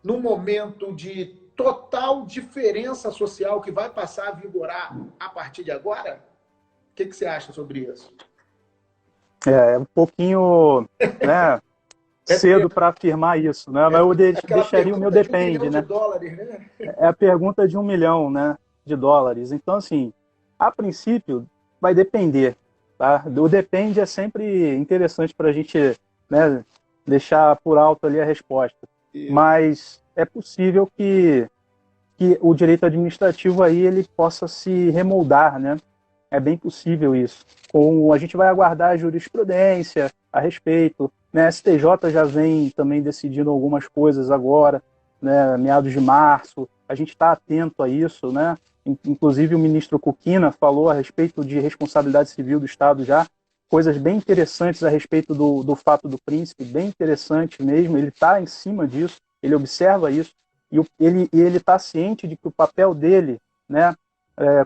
[SPEAKER 1] no momento de total diferença social que vai passar a vigorar a partir de agora? O que você acha sobre isso?
[SPEAKER 2] É um pouquinho, né, cedo para afirmar isso, né? Mas eu deixaria o meu depende, né?
[SPEAKER 1] Né?
[SPEAKER 2] É a pergunta de 1 milhão, né, de dólares. Então, assim, a princípio, vai depender, tá? O depende é sempre interessante para a gente, né, deixar por alto ali a resposta. Isso. Mas é possível que o direito administrativo aí ele possa se remoldar, né? É bem possível isso. A gente vai aguardar a jurisprudência a respeito, né? A STJ já vem também decidindo algumas coisas agora, né? Meados de março. A gente está atento a isso, né? Inclusive o ministro Kukina falou a respeito de responsabilidade civil do Estado já, coisas bem interessantes a respeito do fato do príncipe, bem interessante mesmo. Ele está em cima disso, ele observa isso e ele está ciente de que o papel dele, né?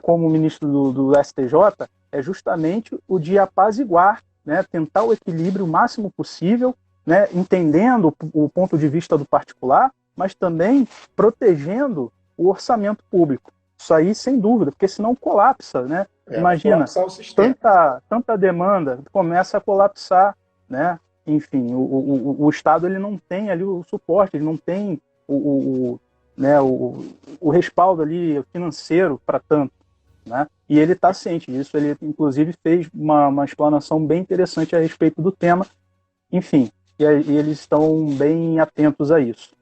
[SPEAKER 2] Como ministro do STJ, é justamente o de apaziguar, né, tentar o equilíbrio o máximo possível, né, entendendo o ponto de vista do particular, mas também protegendo o orçamento público. Isso aí, sem dúvida, porque senão colapsa. Né? Imagina, tanta demanda começa a colapsar. Né? Enfim, o Estado ele não tem ali o suporte, ele não tem o respaldo ali financeiro para tanto, né? E ele está ciente disso, ele inclusive fez uma explanação bem interessante a respeito do tema, enfim, e eles estão bem atentos a isso.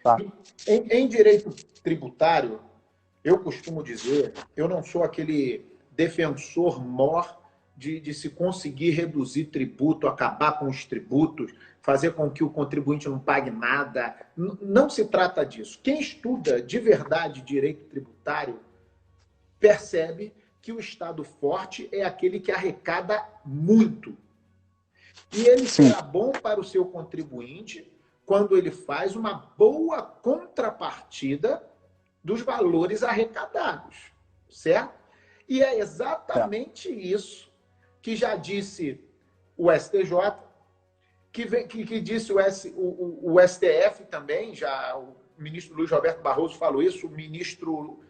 [SPEAKER 1] Tá? Em direito tributário, eu costumo dizer, eu não sou aquele defensor mor de se conseguir reduzir tributo, acabar com os tributos, fazer com que o contribuinte não pague nada. Não se trata disso. Quem estuda de verdade direito tributário percebe que o Estado forte é aquele que arrecada muito. E ele será bom para o seu contribuinte quando ele faz uma boa contrapartida dos valores arrecadados, certo? E é exatamente isso que já disse o STJ, que disse o STF também, já o ministro Luiz Roberto Barroso falou isso, o ministro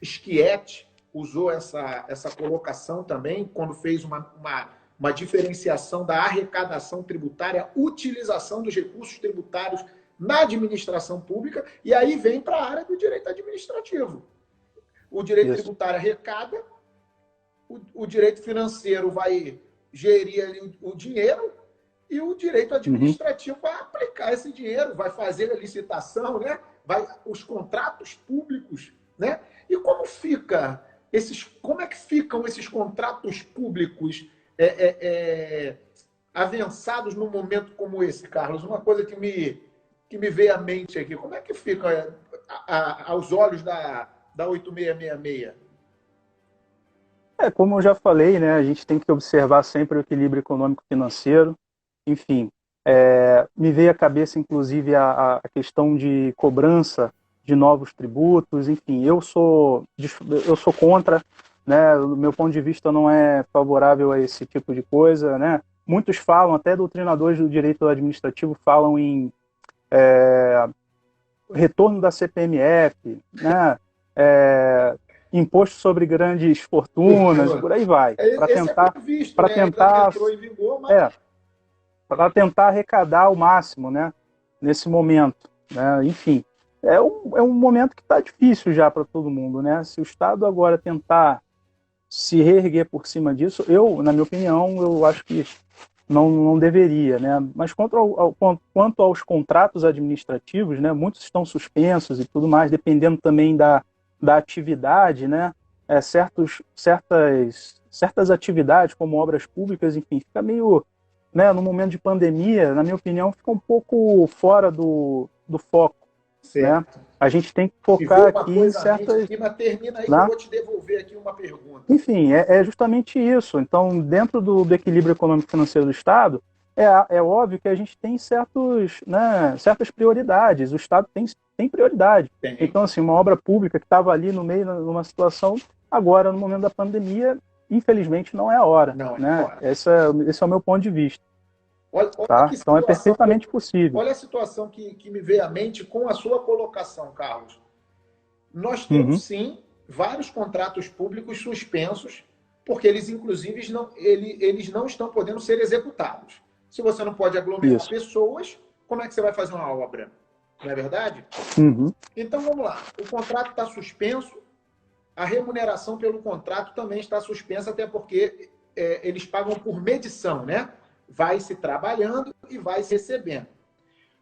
[SPEAKER 1] Schietti usou essa colocação também, quando fez uma diferenciação da arrecadação tributária, utilização dos recursos tributários na administração pública, e aí vem para a área do direito administrativo. O direito tributário arrecada, o direito financeiro vai gerir ali o dinheiro, e o direito administrativo vai aplicar esse dinheiro, vai fazer a licitação, né? os contratos públicos, né? E como é que ficam esses contratos públicos avançados num momento como esse, Carlos? Uma coisa que me veio à mente aqui, como é que fica aos olhos da 8666?
[SPEAKER 2] Como eu já falei, né, a gente tem que observar sempre o equilíbrio econômico-financeiro. Enfim, me veio à cabeça, inclusive, a questão de cobrança de novos tributos. Enfim, eu sou contra, né, o meu ponto de vista não é favorável a esse tipo de coisa, né. Muitos falam, até doutrinadores do direito administrativo falam em retorno da CPMF, né, imposto sobre grandes fortunas, por aí vai, para tentar,
[SPEAKER 1] previsto,
[SPEAKER 2] para
[SPEAKER 1] né?
[SPEAKER 2] tentar,
[SPEAKER 1] Entrou em vigor, mas...
[SPEAKER 2] para tentar arrecadar o máximo, né, nesse momento, né? Enfim, é um momento que está difícil já para todo mundo, né? Se o Estado agora tentar se reerguer por cima disso, na minha opinião, eu acho que não deveria, né? Mas quanto aos contratos administrativos, né, muitos estão suspensos e tudo mais, dependendo também da atividade, né? Certas atividades, como obras públicas, enfim, fica meio, né, no momento de pandemia, na minha opinião, fica um pouco fora do foco, né?
[SPEAKER 1] Certo.
[SPEAKER 2] A gente tem que focar aqui em certas...
[SPEAKER 1] Mas termina aí,
[SPEAKER 2] né?
[SPEAKER 1] que eu vou te devolver aqui uma pergunta.
[SPEAKER 2] Enfim, é justamente isso. Então, dentro do equilíbrio econômico-financeiro do Estado, é óbvio que a gente tem certas prioridades. O Estado tem prioridade.
[SPEAKER 1] Tem.
[SPEAKER 2] Então, assim, uma obra pública que estava ali no meio, numa situação, agora, no momento da pandemia, infelizmente, não é a hora.
[SPEAKER 1] Não é
[SPEAKER 2] né?
[SPEAKER 1] a hora.
[SPEAKER 2] Esse é o meu ponto de vista.
[SPEAKER 1] Olha
[SPEAKER 2] tá? Então, é perfeitamente possível.
[SPEAKER 1] Olha a situação que me veio à mente com a sua colocação, Carlos. Nós temos, sim, vários contratos públicos suspensos, porque eles, inclusive, eles não estão podendo ser executados. Se você não pode aglomerar pessoas, como é que você vai fazer uma obra? Não é verdade? Então, vamos lá. O contrato está suspenso, a remuneração pelo contrato também está suspensa, até porque eles pagam por medição, né? Vai se trabalhando e vai se recebendo.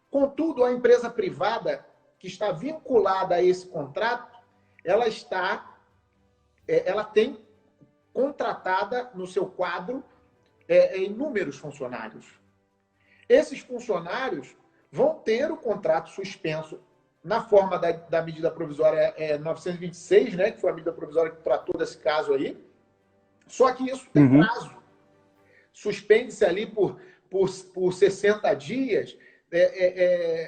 [SPEAKER 1] Contudo, a empresa privada que está vinculada a esse contrato, ela tem contratada no seu quadro inúmeros funcionários. Esses funcionários vão ter o contrato suspenso na forma da medida provisória 926, né, que foi a medida provisória que tratou desse caso aí. Só que isso tem prazo. Suspende-se ali por 60 dias,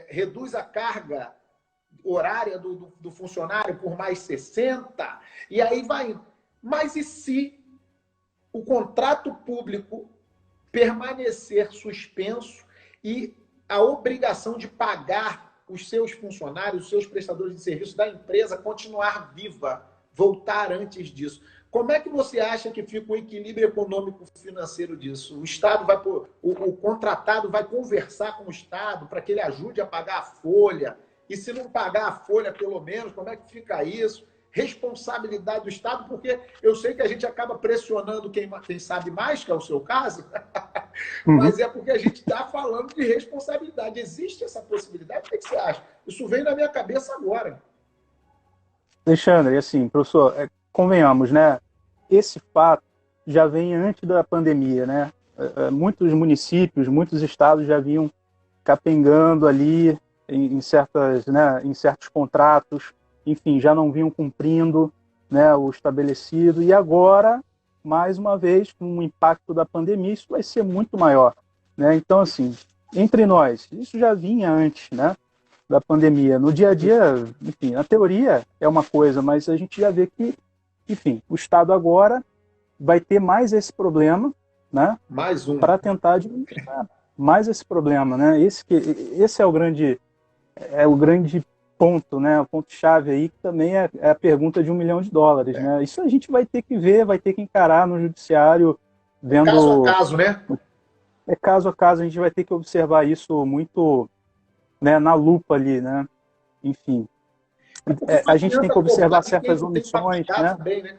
[SPEAKER 1] reduz a carga horária do funcionário por mais 60, e aí vai. Mas e se o contrato público permanecer suspenso e a obrigação de pagar os seus funcionários, os seus prestadores de serviço da empresa continuar viva, voltar antes disso? Como é que você acha que fica o equilíbrio econômico-financeiro disso? O Estado o contratado vai conversar com o Estado para que ele ajude a pagar a folha? E se não pagar a folha, pelo menos, como é que fica isso? Responsabilidade do Estado, porque eu sei que a gente acaba pressionando quem sabe mais, que é o seu caso, mas é porque a gente está falando de responsabilidade. Existe essa possibilidade? O que você acha? Isso veio na minha cabeça agora.
[SPEAKER 2] Alexandre, assim, professor, convenhamos, né? Esse fato já vem antes da pandemia, né? Muitos municípios, muitos estados já vinham capengando ali em certos contratos, enfim, já não vinham cumprindo, né, o estabelecido, e agora, mais uma vez, com o impacto da pandemia, isso vai ser muito maior, né? Então, assim, entre nós, isso já vinha antes, né, da pandemia. No dia a dia, enfim, na teoria é uma coisa, mas a gente já vê que, enfim, o Estado agora vai ter mais esse problema, né?
[SPEAKER 1] Mais um.
[SPEAKER 2] Para tentar administrar mais esse problema, né? Esse é o grande ponto, né? O ponto-chave aí, que também é a pergunta de $1 milhão, né? Isso a gente vai ter que ver, vai ter que encarar no judiciário, vendo...
[SPEAKER 1] Caso a caso, né?
[SPEAKER 2] Caso a caso, a gente vai ter que observar isso muito, né, na lupa ali, né? Enfim. A gente tem que observar certas omissões, né?
[SPEAKER 1] Também, né?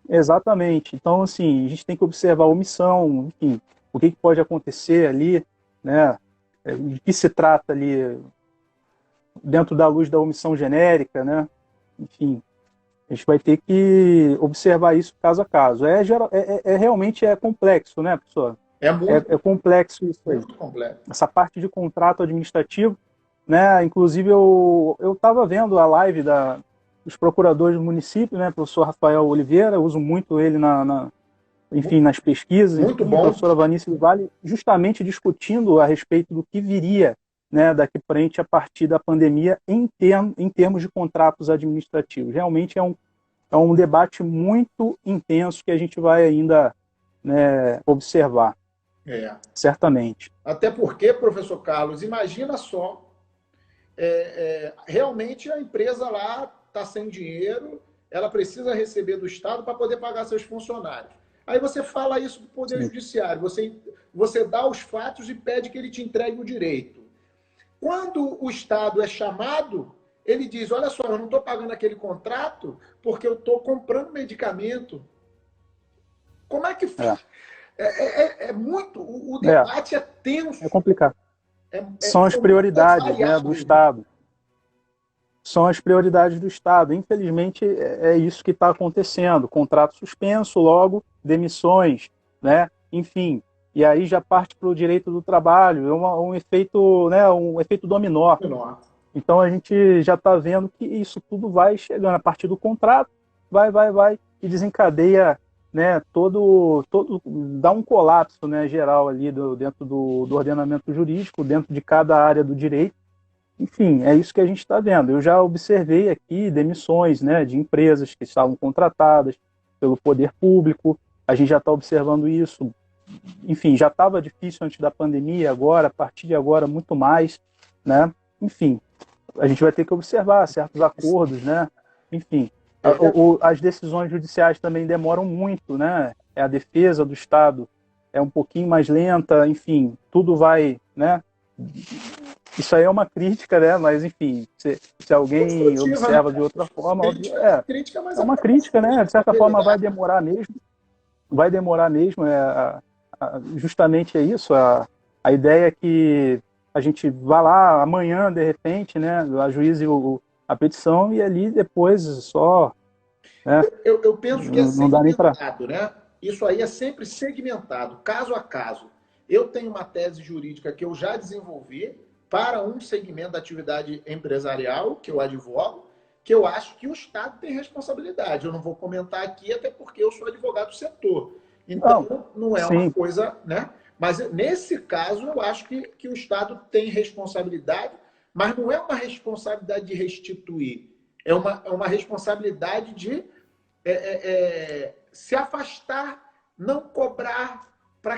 [SPEAKER 2] Exatamente. Então, assim, a gente tem que observar a omissão, enfim, o que pode acontecer ali, né? De que se trata ali, dentro da luz da omissão genérica, né? Enfim, a gente vai ter que observar isso caso a caso. Realmente é complexo, né, professor?
[SPEAKER 1] É muito,
[SPEAKER 2] É complexo isso aí.
[SPEAKER 1] muito complexo.
[SPEAKER 2] Essa parte de contrato administrativo, né? Inclusive, eu estava vendo a live dos procuradores do município, né? Professor Rafael Oliveira, eu uso muito ele enfim, nas pesquisas,
[SPEAKER 1] Muito
[SPEAKER 2] enfim, a
[SPEAKER 1] bom.
[SPEAKER 2] professora Vanice do Vale, justamente discutindo a respeito do que viria, né, daqui para frente a partir da pandemia em termos de contratos administrativos. Realmente é um debate muito intenso que a gente vai ainda, né, observar, certamente.
[SPEAKER 1] Até porque, professor Carlos, imagina só, realmente a empresa lá está sem dinheiro, ela precisa receber do Estado para poder pagar seus funcionários. Aí você fala isso para o Poder Judiciário, você dá os fatos e pede que ele te entregue o direito. Quando o Estado é chamado, ele diz, olha só, eu não estou pagando aquele contrato porque eu estou comprando medicamento. Como é que faz? Muito... O debate é tenso.
[SPEAKER 2] É complicado. São as prioridades, né, do Estado. São as prioridades do Estado. Infelizmente, é isso que está acontecendo. Contrato suspenso, logo demissões, né? Enfim. E aí já parte para o direito do trabalho. É um efeito, né, um efeito dominó. Então a gente já está vendo que isso tudo vai chegando a partir do contrato, vai, e desencadeia, né, dá um colapso, né, geral ali dentro do ordenamento jurídico, dentro de cada área do direito. Enfim, é isso que a gente está vendo. Eu já observei aqui demissões, né, de empresas que estavam contratadas pelo poder público. A gente já está observando isso. Enfim, já estava difícil antes da pandemia, agora, a partir de agora, muito mais, né? Enfim, a gente vai ter que observar certos acordos, né? Enfim, as decisões judiciais também demoram muito, né? A defesa do Estado é um pouquinho mais lenta, enfim, tudo vai, né? Isso aí é uma crítica, né? Mas, enfim, se alguém observa, né, de outra forma, é uma crítica, né? De certa forma vai demorar mesmo. Justamente é isso. A ideia é que a gente vá lá amanhã, de repente, né? Ajuize a petição e ali depois só... Né,
[SPEAKER 1] eu penso que é
[SPEAKER 2] segmentado,
[SPEAKER 1] né? Isso aí é sempre segmentado, caso a caso. Eu tenho uma tese jurídica que eu já desenvolvi para um segmento da atividade empresarial, que eu advogo, que eu acho que o Estado tem responsabilidade. Eu não vou comentar aqui, até porque eu sou advogado do setor. Então, não é uma coisa, né? Mas nesse caso, eu acho que o Estado tem responsabilidade, mas não é uma responsabilidade de restituir. É uma responsabilidade de se afastar, não cobrar para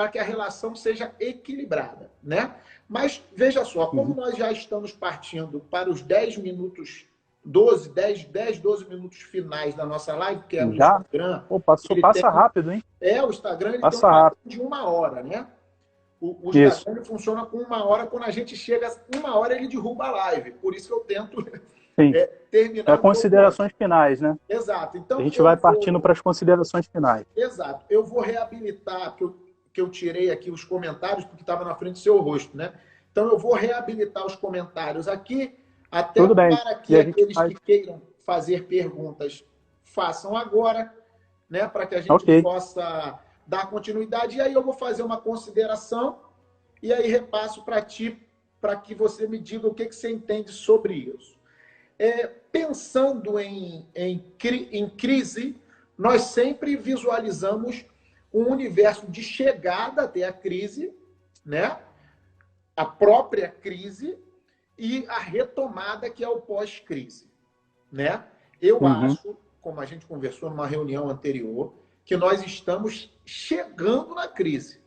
[SPEAKER 1] que a relação seja equilibrada, né? Mas veja só, como nós já estamos partindo para os 10 minutos, 12 minutos finais da nossa live, que é o Instagram.
[SPEAKER 2] Passa rápido, hein?
[SPEAKER 1] O Instagram ele tem uma de 1 hora, né? O Instagram funciona com 1 hora, quando a gente chega a 1 hora ele derruba a live. Por isso que eu tento terminar.
[SPEAKER 2] Considerações finais, né?
[SPEAKER 1] Exato. Então,
[SPEAKER 2] a gente vai partindo para as considerações finais.
[SPEAKER 1] Exato. Eu vou reabilitar, que eu tirei aqui os comentários, porque estava na frente do seu rosto, né? Então, eu vou reabilitar os comentários aqui, até para que aqueles que queiram fazer perguntas façam agora, né? Para que a gente possa dar continuidade. E aí eu vou fazer uma consideração e aí repasso para ti, para que você me diga o que você entende sobre isso. Pensando em crise, nós sempre visualizamos um universo de chegada até a crise, né? A própria crise e a retomada, que é o pós-crise, né? Eu acho, como a gente conversou numa reunião anterior, que nós estamos chegando na crise.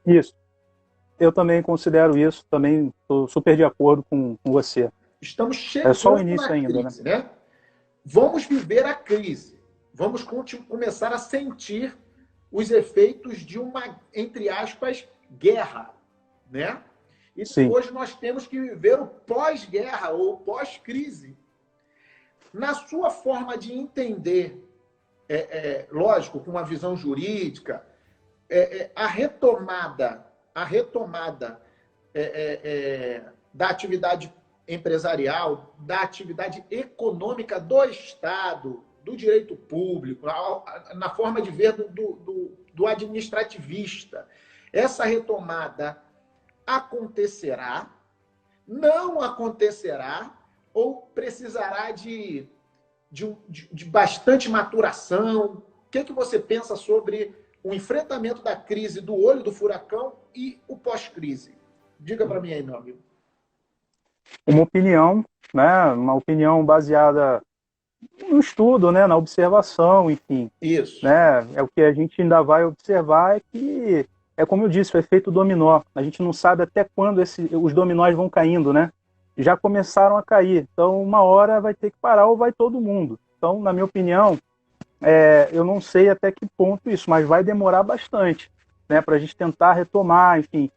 [SPEAKER 2] Isso. Eu também considero isso, também estou super de acordo com você.
[SPEAKER 1] Estamos chegando
[SPEAKER 2] só o início
[SPEAKER 1] na
[SPEAKER 2] ainda,
[SPEAKER 1] crise, né? Vamos viver a crise. Vamos começar a sentir os efeitos de uma, entre aspas, guerra, né? E hoje nós temos que viver o pós-guerra ou pós-crise. Na sua forma de entender, lógico, com uma visão jurídica, a retomada da atividade empresarial, da atividade econômica do Estado, do direito público, na forma de ver do administrativista. Essa retomada acontecerá, não acontecerá, ou precisará de bastante maturação? O que você pensa sobre o enfrentamento da crise, do olho do furacão e o pós-crise? Diga para mim aí, meu amigo.
[SPEAKER 2] Uma opinião, né, uma opinião baseada no estudo, né, na observação, enfim.
[SPEAKER 1] Isso.
[SPEAKER 2] Né, é o que a gente ainda vai observar é que, é como eu disse, o efeito dominó. A gente não sabe até quando os dominós vão caindo, né? Já começaram a cair. Então, uma hora vai ter que parar ou vai todo mundo. Então, na minha opinião, eu não sei até que ponto isso, mas vai demorar bastante, né, para a gente tentar retomar, enfim.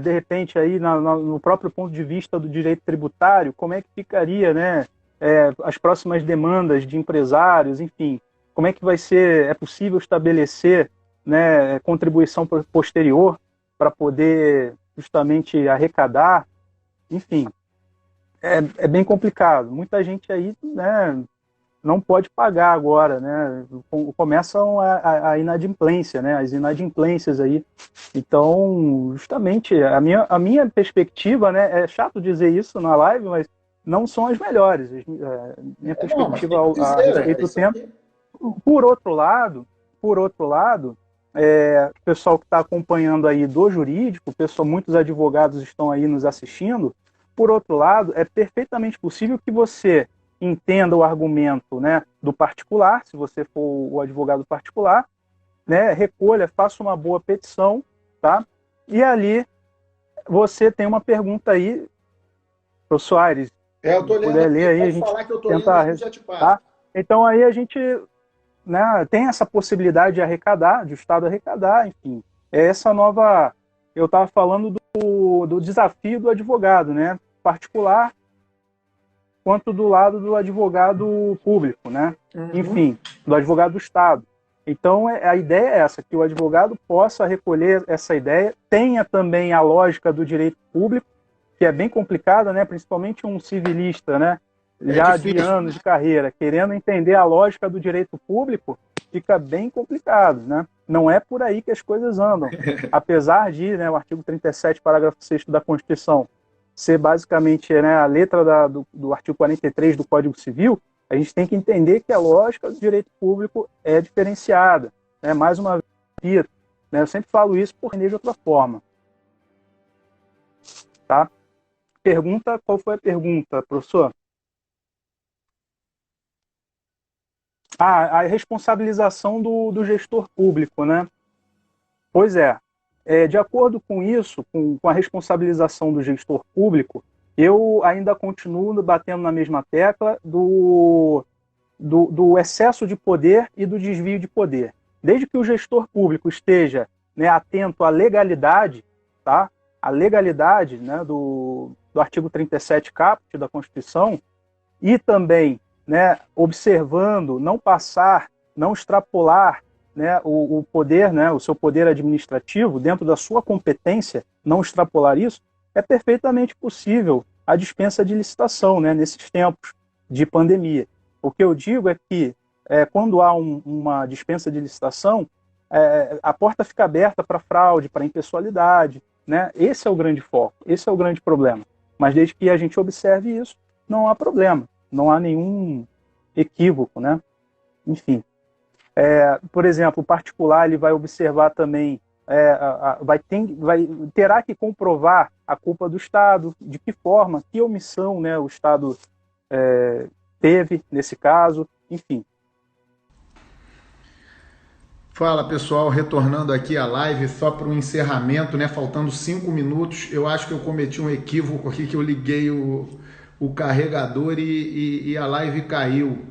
[SPEAKER 2] De repente, aí, no próprio ponto de vista do direito tributário, como é que ficaria, né, as próximas demandas de empresários, enfim, como é que vai ser, é possível estabelecer, né, contribuição posterior para poder justamente arrecadar, enfim, é bem complicado. Muita gente aí, né, não pode pagar agora, né? Começam a inadimplência, né? As inadimplências aí. Então, justamente, a minha perspectiva, né? É chato dizer isso na live, mas não são as melhores. Minha perspectiva a respeito do tempo. Por outro lado, o pessoal que está acompanhando aí do jurídico, muitos advogados estão aí nos assistindo. Por outro lado, é perfeitamente possível que você entenda o argumento, né, do particular, se você for o advogado particular, né, recolha, faça uma boa petição, tá? E ali você tem uma pergunta aí, professor Aires,
[SPEAKER 1] eu tô
[SPEAKER 2] se puder
[SPEAKER 1] lendo
[SPEAKER 2] ler
[SPEAKER 1] aqui,
[SPEAKER 2] aí,
[SPEAKER 1] pode
[SPEAKER 2] a gente
[SPEAKER 1] falar que eu tô
[SPEAKER 2] tenta,
[SPEAKER 1] lendo aqui, já te passo.
[SPEAKER 2] tá? Então aí a gente, né, tem essa possibilidade de arrecadar, de o Estado arrecadar, enfim. É essa nova, eu estava falando do desafio do advogado, né, particular, quanto do lado do advogado público, né?
[SPEAKER 1] Uhum.
[SPEAKER 2] Enfim, do advogado do Estado. Então, a ideia é essa, que o advogado possa recolher essa ideia, tenha também a lógica do direito público, que é bem complicada, né? Principalmente um civilista, né? Já de anos de carreira, querendo entender a lógica do direito público, fica bem complicado, né? Não é por aí que as coisas andam. Apesar de, né, o artigo 37, parágrafo 6º da Constituição, ser basicamente, né, a letra do artigo 43 do Código Civil, a gente tem que entender que a lógica do direito público é diferenciada. Né? Mais uma vez, né, eu sempre falo isso por entender de outra forma. Tá? Qual foi a pergunta, professor? A responsabilização do gestor público, né? Pois é. De acordo com isso, com a responsabilização do gestor público, eu ainda continuo batendo na mesma tecla do excesso de poder e do desvio de poder. Desde que o gestor público esteja, né, atento à legalidade, tá? A legalidade, né, do artigo 37 caput da Constituição, e também, né, observando, não passar, não extrapolar, né, o poder, né, o seu poder administrativo, dentro da sua competência, não extrapolar isso, é perfeitamente possível a dispensa de licitação, né, nesses tempos de pandemia. O que eu digo é que, quando há uma dispensa de licitação, a porta fica aberta para fraude, para impessoalidade, né? Esse é o grande foco, esse é o grande problema. Mas desde que a gente observe isso, não há problema, não há nenhum equívoco, né? Enfim. Por exemplo, o particular ele vai observar também, terá que comprovar a culpa do Estado, de que forma, que omissão, né, o Estado teve nesse caso, enfim.
[SPEAKER 1] Fala pessoal, retornando aqui a live só para o encerramento, né? Faltando 5 minutos, eu acho que eu cometi um equívoco aqui, que eu liguei o carregador e a live caiu.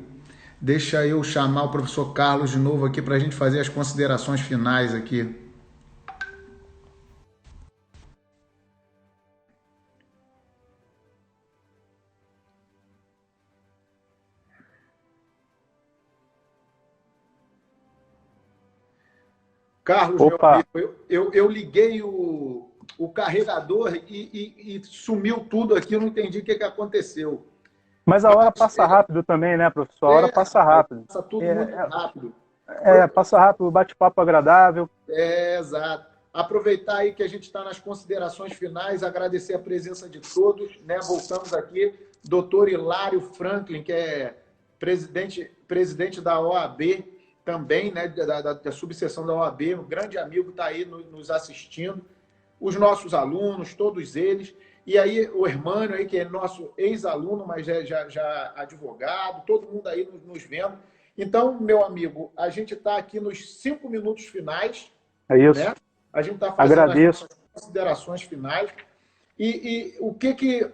[SPEAKER 1] Deixa eu chamar o professor Carlos de novo aqui para a gente fazer as considerações finais aqui. Carlos,
[SPEAKER 2] Opa.
[SPEAKER 1] meu amigo, eu liguei o carregador e sumiu tudo aqui, eu não entendi o que aconteceu.
[SPEAKER 2] Mas a hora passa rápido também, né, professor? A hora passa rápido.
[SPEAKER 1] Passa tudo muito rápido.
[SPEAKER 2] Passa rápido, bate-papo agradável.
[SPEAKER 1] Exato. Aproveitar aí que a gente está nas considerações finais, agradecer a presença de todos, né? Voltamos aqui, doutor Hilário Franklin, que é presidente da OAB também, né? Da subseção da OAB, um grande amigo está aí nos assistindo, os nossos alunos, todos eles, e aí o Hermânio aí, que é nosso ex-aluno, mas já advogado, todo mundo aí nos vendo. Então, meu amigo, a gente está aqui nos 5 minutos finais.
[SPEAKER 2] É isso.
[SPEAKER 1] Né? A gente está fazendo
[SPEAKER 2] Agradeço.
[SPEAKER 1] as considerações finais. E o que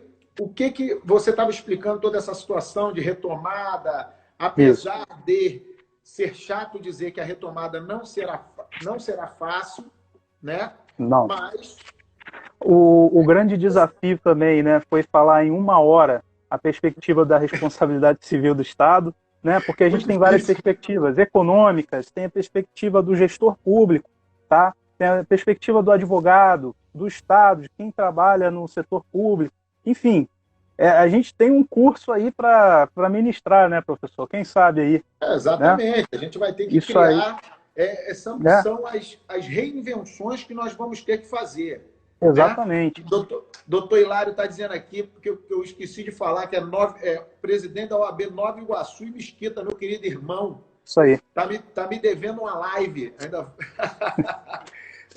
[SPEAKER 1] você estava explicando toda essa situação de retomada, apesar de ser chato dizer que a retomada não será fácil, né?
[SPEAKER 2] Não.
[SPEAKER 1] Mas
[SPEAKER 2] o grande desafio também, né, foi falar em 1 hora a perspectiva da responsabilidade civil do Estado, né? Porque a gente tem várias perspectivas econômicas, tem a perspectiva do gestor público, tá? Tem a perspectiva do advogado, do Estado, de quem trabalha no setor público, enfim. A gente tem um curso aí para ministrar, né, professor? Quem sabe aí?
[SPEAKER 1] Exatamente. Né? A gente vai ter que
[SPEAKER 2] isso
[SPEAKER 1] criar. São as reinvenções que nós vamos ter que fazer.
[SPEAKER 2] Exatamente.
[SPEAKER 1] Né? Doutor Hilário está dizendo aqui, porque eu esqueci de falar, que é presidente da OAB Nova Iguaçu e Mesquita, meu querido irmão.
[SPEAKER 2] Isso aí.
[SPEAKER 1] Tá me devendo uma live. Ainda...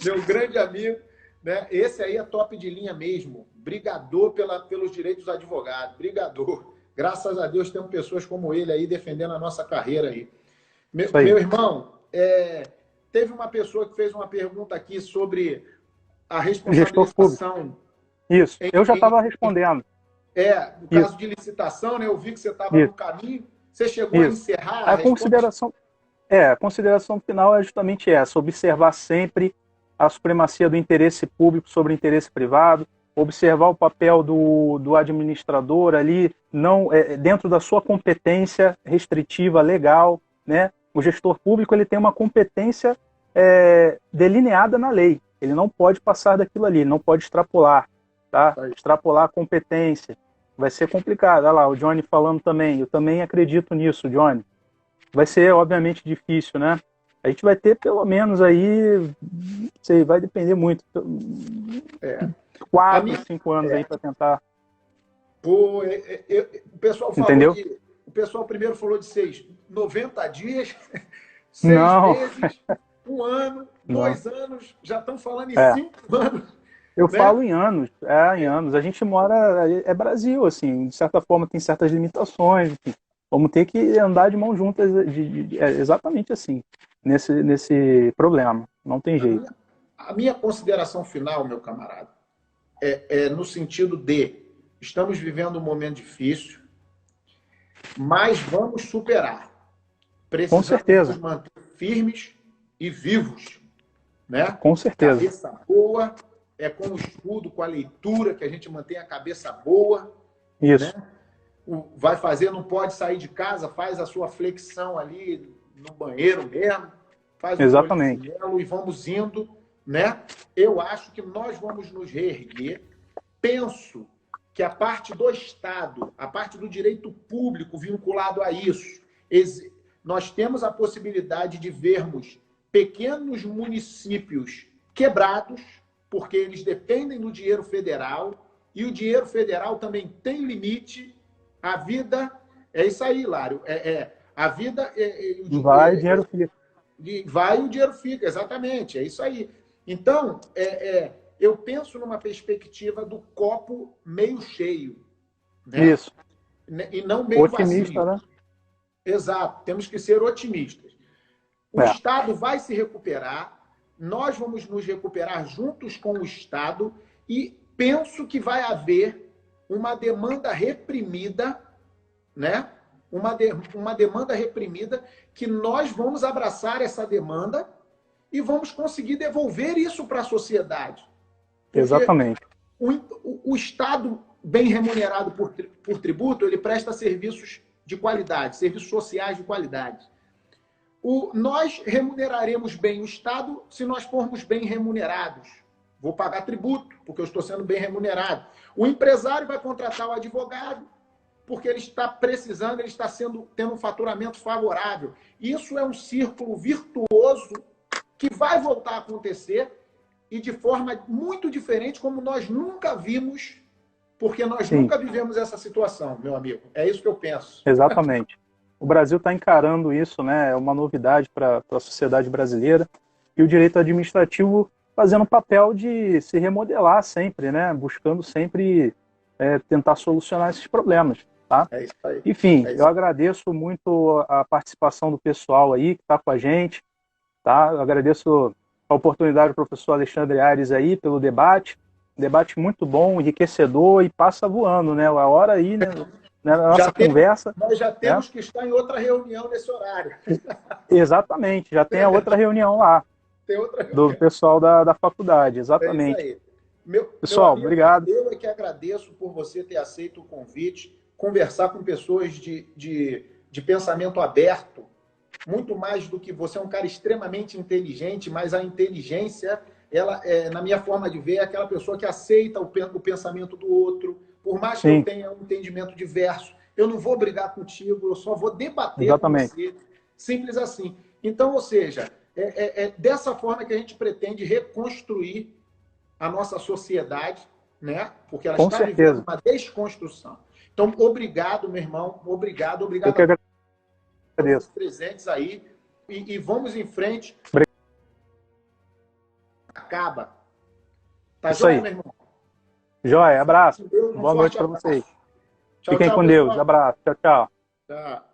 [SPEAKER 1] Meu grande amigo. Né? Esse aí é top de linha mesmo. Brigador pelos direitos dos advogados. Brigador. Graças a Deus temos pessoas como ele aí defendendo a nossa carreira aí. Meu irmão, teve uma pessoa que fez uma pergunta aqui sobre a responsabilização.
[SPEAKER 2] Isso, eu já estava respondendo.
[SPEAKER 1] No caso de licitação, né? Eu vi que você estava no caminho. Você chegou a encerrar
[SPEAKER 2] a consideração. A consideração final é justamente essa: observar sempre a supremacia do interesse público sobre o interesse privado, observar o papel do administrador ali, não dentro da sua competência restritiva legal, né? O gestor público ele tem uma competência delineada na lei. Ele não pode passar daquilo ali, não pode extrapolar, tá? Extrapolar a competência. Vai ser complicado. Olha lá, o Johnny falando também. Eu também acredito nisso, Johnny. Vai ser, obviamente, difícil, né? A gente vai ter, pelo menos, aí... Não sei, vai depender muito. 4, 5 anos aí para tentar...
[SPEAKER 1] O pessoal falou
[SPEAKER 2] Entendeu?
[SPEAKER 1] o pessoal primeiro falou de 90 dias, 6 meses, 1 ano, 2 anos, já estão falando em 5 anos.
[SPEAKER 2] Eu falo em anos, em anos. A gente mora, Brasil, assim, de certa forma tem certas limitações, enfim. Vamos ter que andar de mãos juntas, exatamente assim, nesse problema. Não tem jeito.
[SPEAKER 1] A minha consideração final, meu camarada, é no sentido de estamos vivendo um momento difícil, mas vamos superar. Precisamos
[SPEAKER 2] Com certeza.
[SPEAKER 1] nos manter firmes e vivos. Né?
[SPEAKER 2] Com certeza.
[SPEAKER 1] Cabeça boa, com o estudo, com a leitura, que a gente mantém a cabeça boa.
[SPEAKER 2] Isso.
[SPEAKER 1] Né? Vai fazer, não pode sair de casa, faz a sua flexão ali no banheiro mesmo, faz
[SPEAKER 2] Exatamente.
[SPEAKER 1] E vamos indo. Né? Eu acho que nós vamos nos reerguer. Penso que a parte do Estado, a parte do direito público vinculado a isso, nós temos a possibilidade de vermos pequenos municípios quebrados, porque eles dependem do dinheiro federal, e o dinheiro federal também tem limite. A vida... É isso aí, Lário. A vida...
[SPEAKER 2] Vai, o dinheiro fica.
[SPEAKER 1] Vai, o dinheiro fica, exatamente. É isso aí. Então, eu penso numa perspectiva do copo meio cheio. Né?
[SPEAKER 2] Isso.
[SPEAKER 1] E não meio
[SPEAKER 2] otimista,
[SPEAKER 1] vazio.
[SPEAKER 2] Né?
[SPEAKER 1] Exato. Temos que ser otimistas. O Estado vai se recuperar, nós vamos nos recuperar juntos com o Estado e penso que vai haver uma demanda reprimida, né? Uma demanda reprimida que nós vamos abraçar essa demanda e vamos conseguir devolver isso para a sociedade. Porque
[SPEAKER 2] exatamente.
[SPEAKER 1] O Estado, bem remunerado por tributo, ele presta serviços de qualidade, serviços sociais de qualidade. Nós remuneraremos bem o Estado se nós formos bem remunerados. vou pagar tributo, porque eu estou sendo bem remunerado. O empresário vai contratar o advogado, porque ele está precisando, ele está tendo um faturamento favorável. Isso é um círculo virtuoso que vai voltar a acontecer e de forma muito diferente, como nós nunca vimos, porque nós nunca vivemos essa situação, meu amigo. É isso que eu penso.
[SPEAKER 2] Exatamente. O Brasil está encarando isso, né? É uma novidade para a sociedade brasileira. E o direito administrativo fazendo o papel de se remodelar sempre, né? Buscando sempre tentar solucionar esses problemas. Tá?
[SPEAKER 1] É isso aí.
[SPEAKER 2] Enfim, eu agradeço muito a participação do pessoal aí que está com a gente. Tá? Eu agradeço a oportunidade do professor Alexandre Aires aí pelo debate. Debate muito bom, enriquecedor e passa voando, né? A hora aí, né? Na nossa conversa.
[SPEAKER 1] Nós já temos que estar em outra reunião nesse horário.
[SPEAKER 2] Exatamente, já tem a outra reunião lá.
[SPEAKER 1] Tem outra reunião.
[SPEAKER 2] Do pessoal da faculdade, exatamente.
[SPEAKER 1] É isso aí.
[SPEAKER 2] Pessoal,
[SPEAKER 1] amigo,
[SPEAKER 2] obrigado.
[SPEAKER 1] Eu é que agradeço por você ter aceito o convite, conversar com pessoas de pensamento aberto, muito mais do que você é um cara extremamente inteligente, mas a inteligência, ela, na minha forma de ver, é aquela pessoa que aceita o pensamento do outro, por mais que eu tenha um entendimento diverso. Eu não vou brigar contigo, eu só vou debater com você. Simples assim. Então, ou seja, é dessa forma que a gente pretende reconstruir a nossa sociedade, né? Porque ela está vivendo uma desconstrução. Então, obrigado, meu irmão. Obrigado
[SPEAKER 2] eu que agradeço.
[SPEAKER 1] a todos os presentes aí. E vamos em frente. Acaba. Tá joia, meu irmão?
[SPEAKER 2] Joia, abraço. Boa noite para vocês. Fiquem com Deus. Abraço. Tchau, tchau.
[SPEAKER 1] Tchau.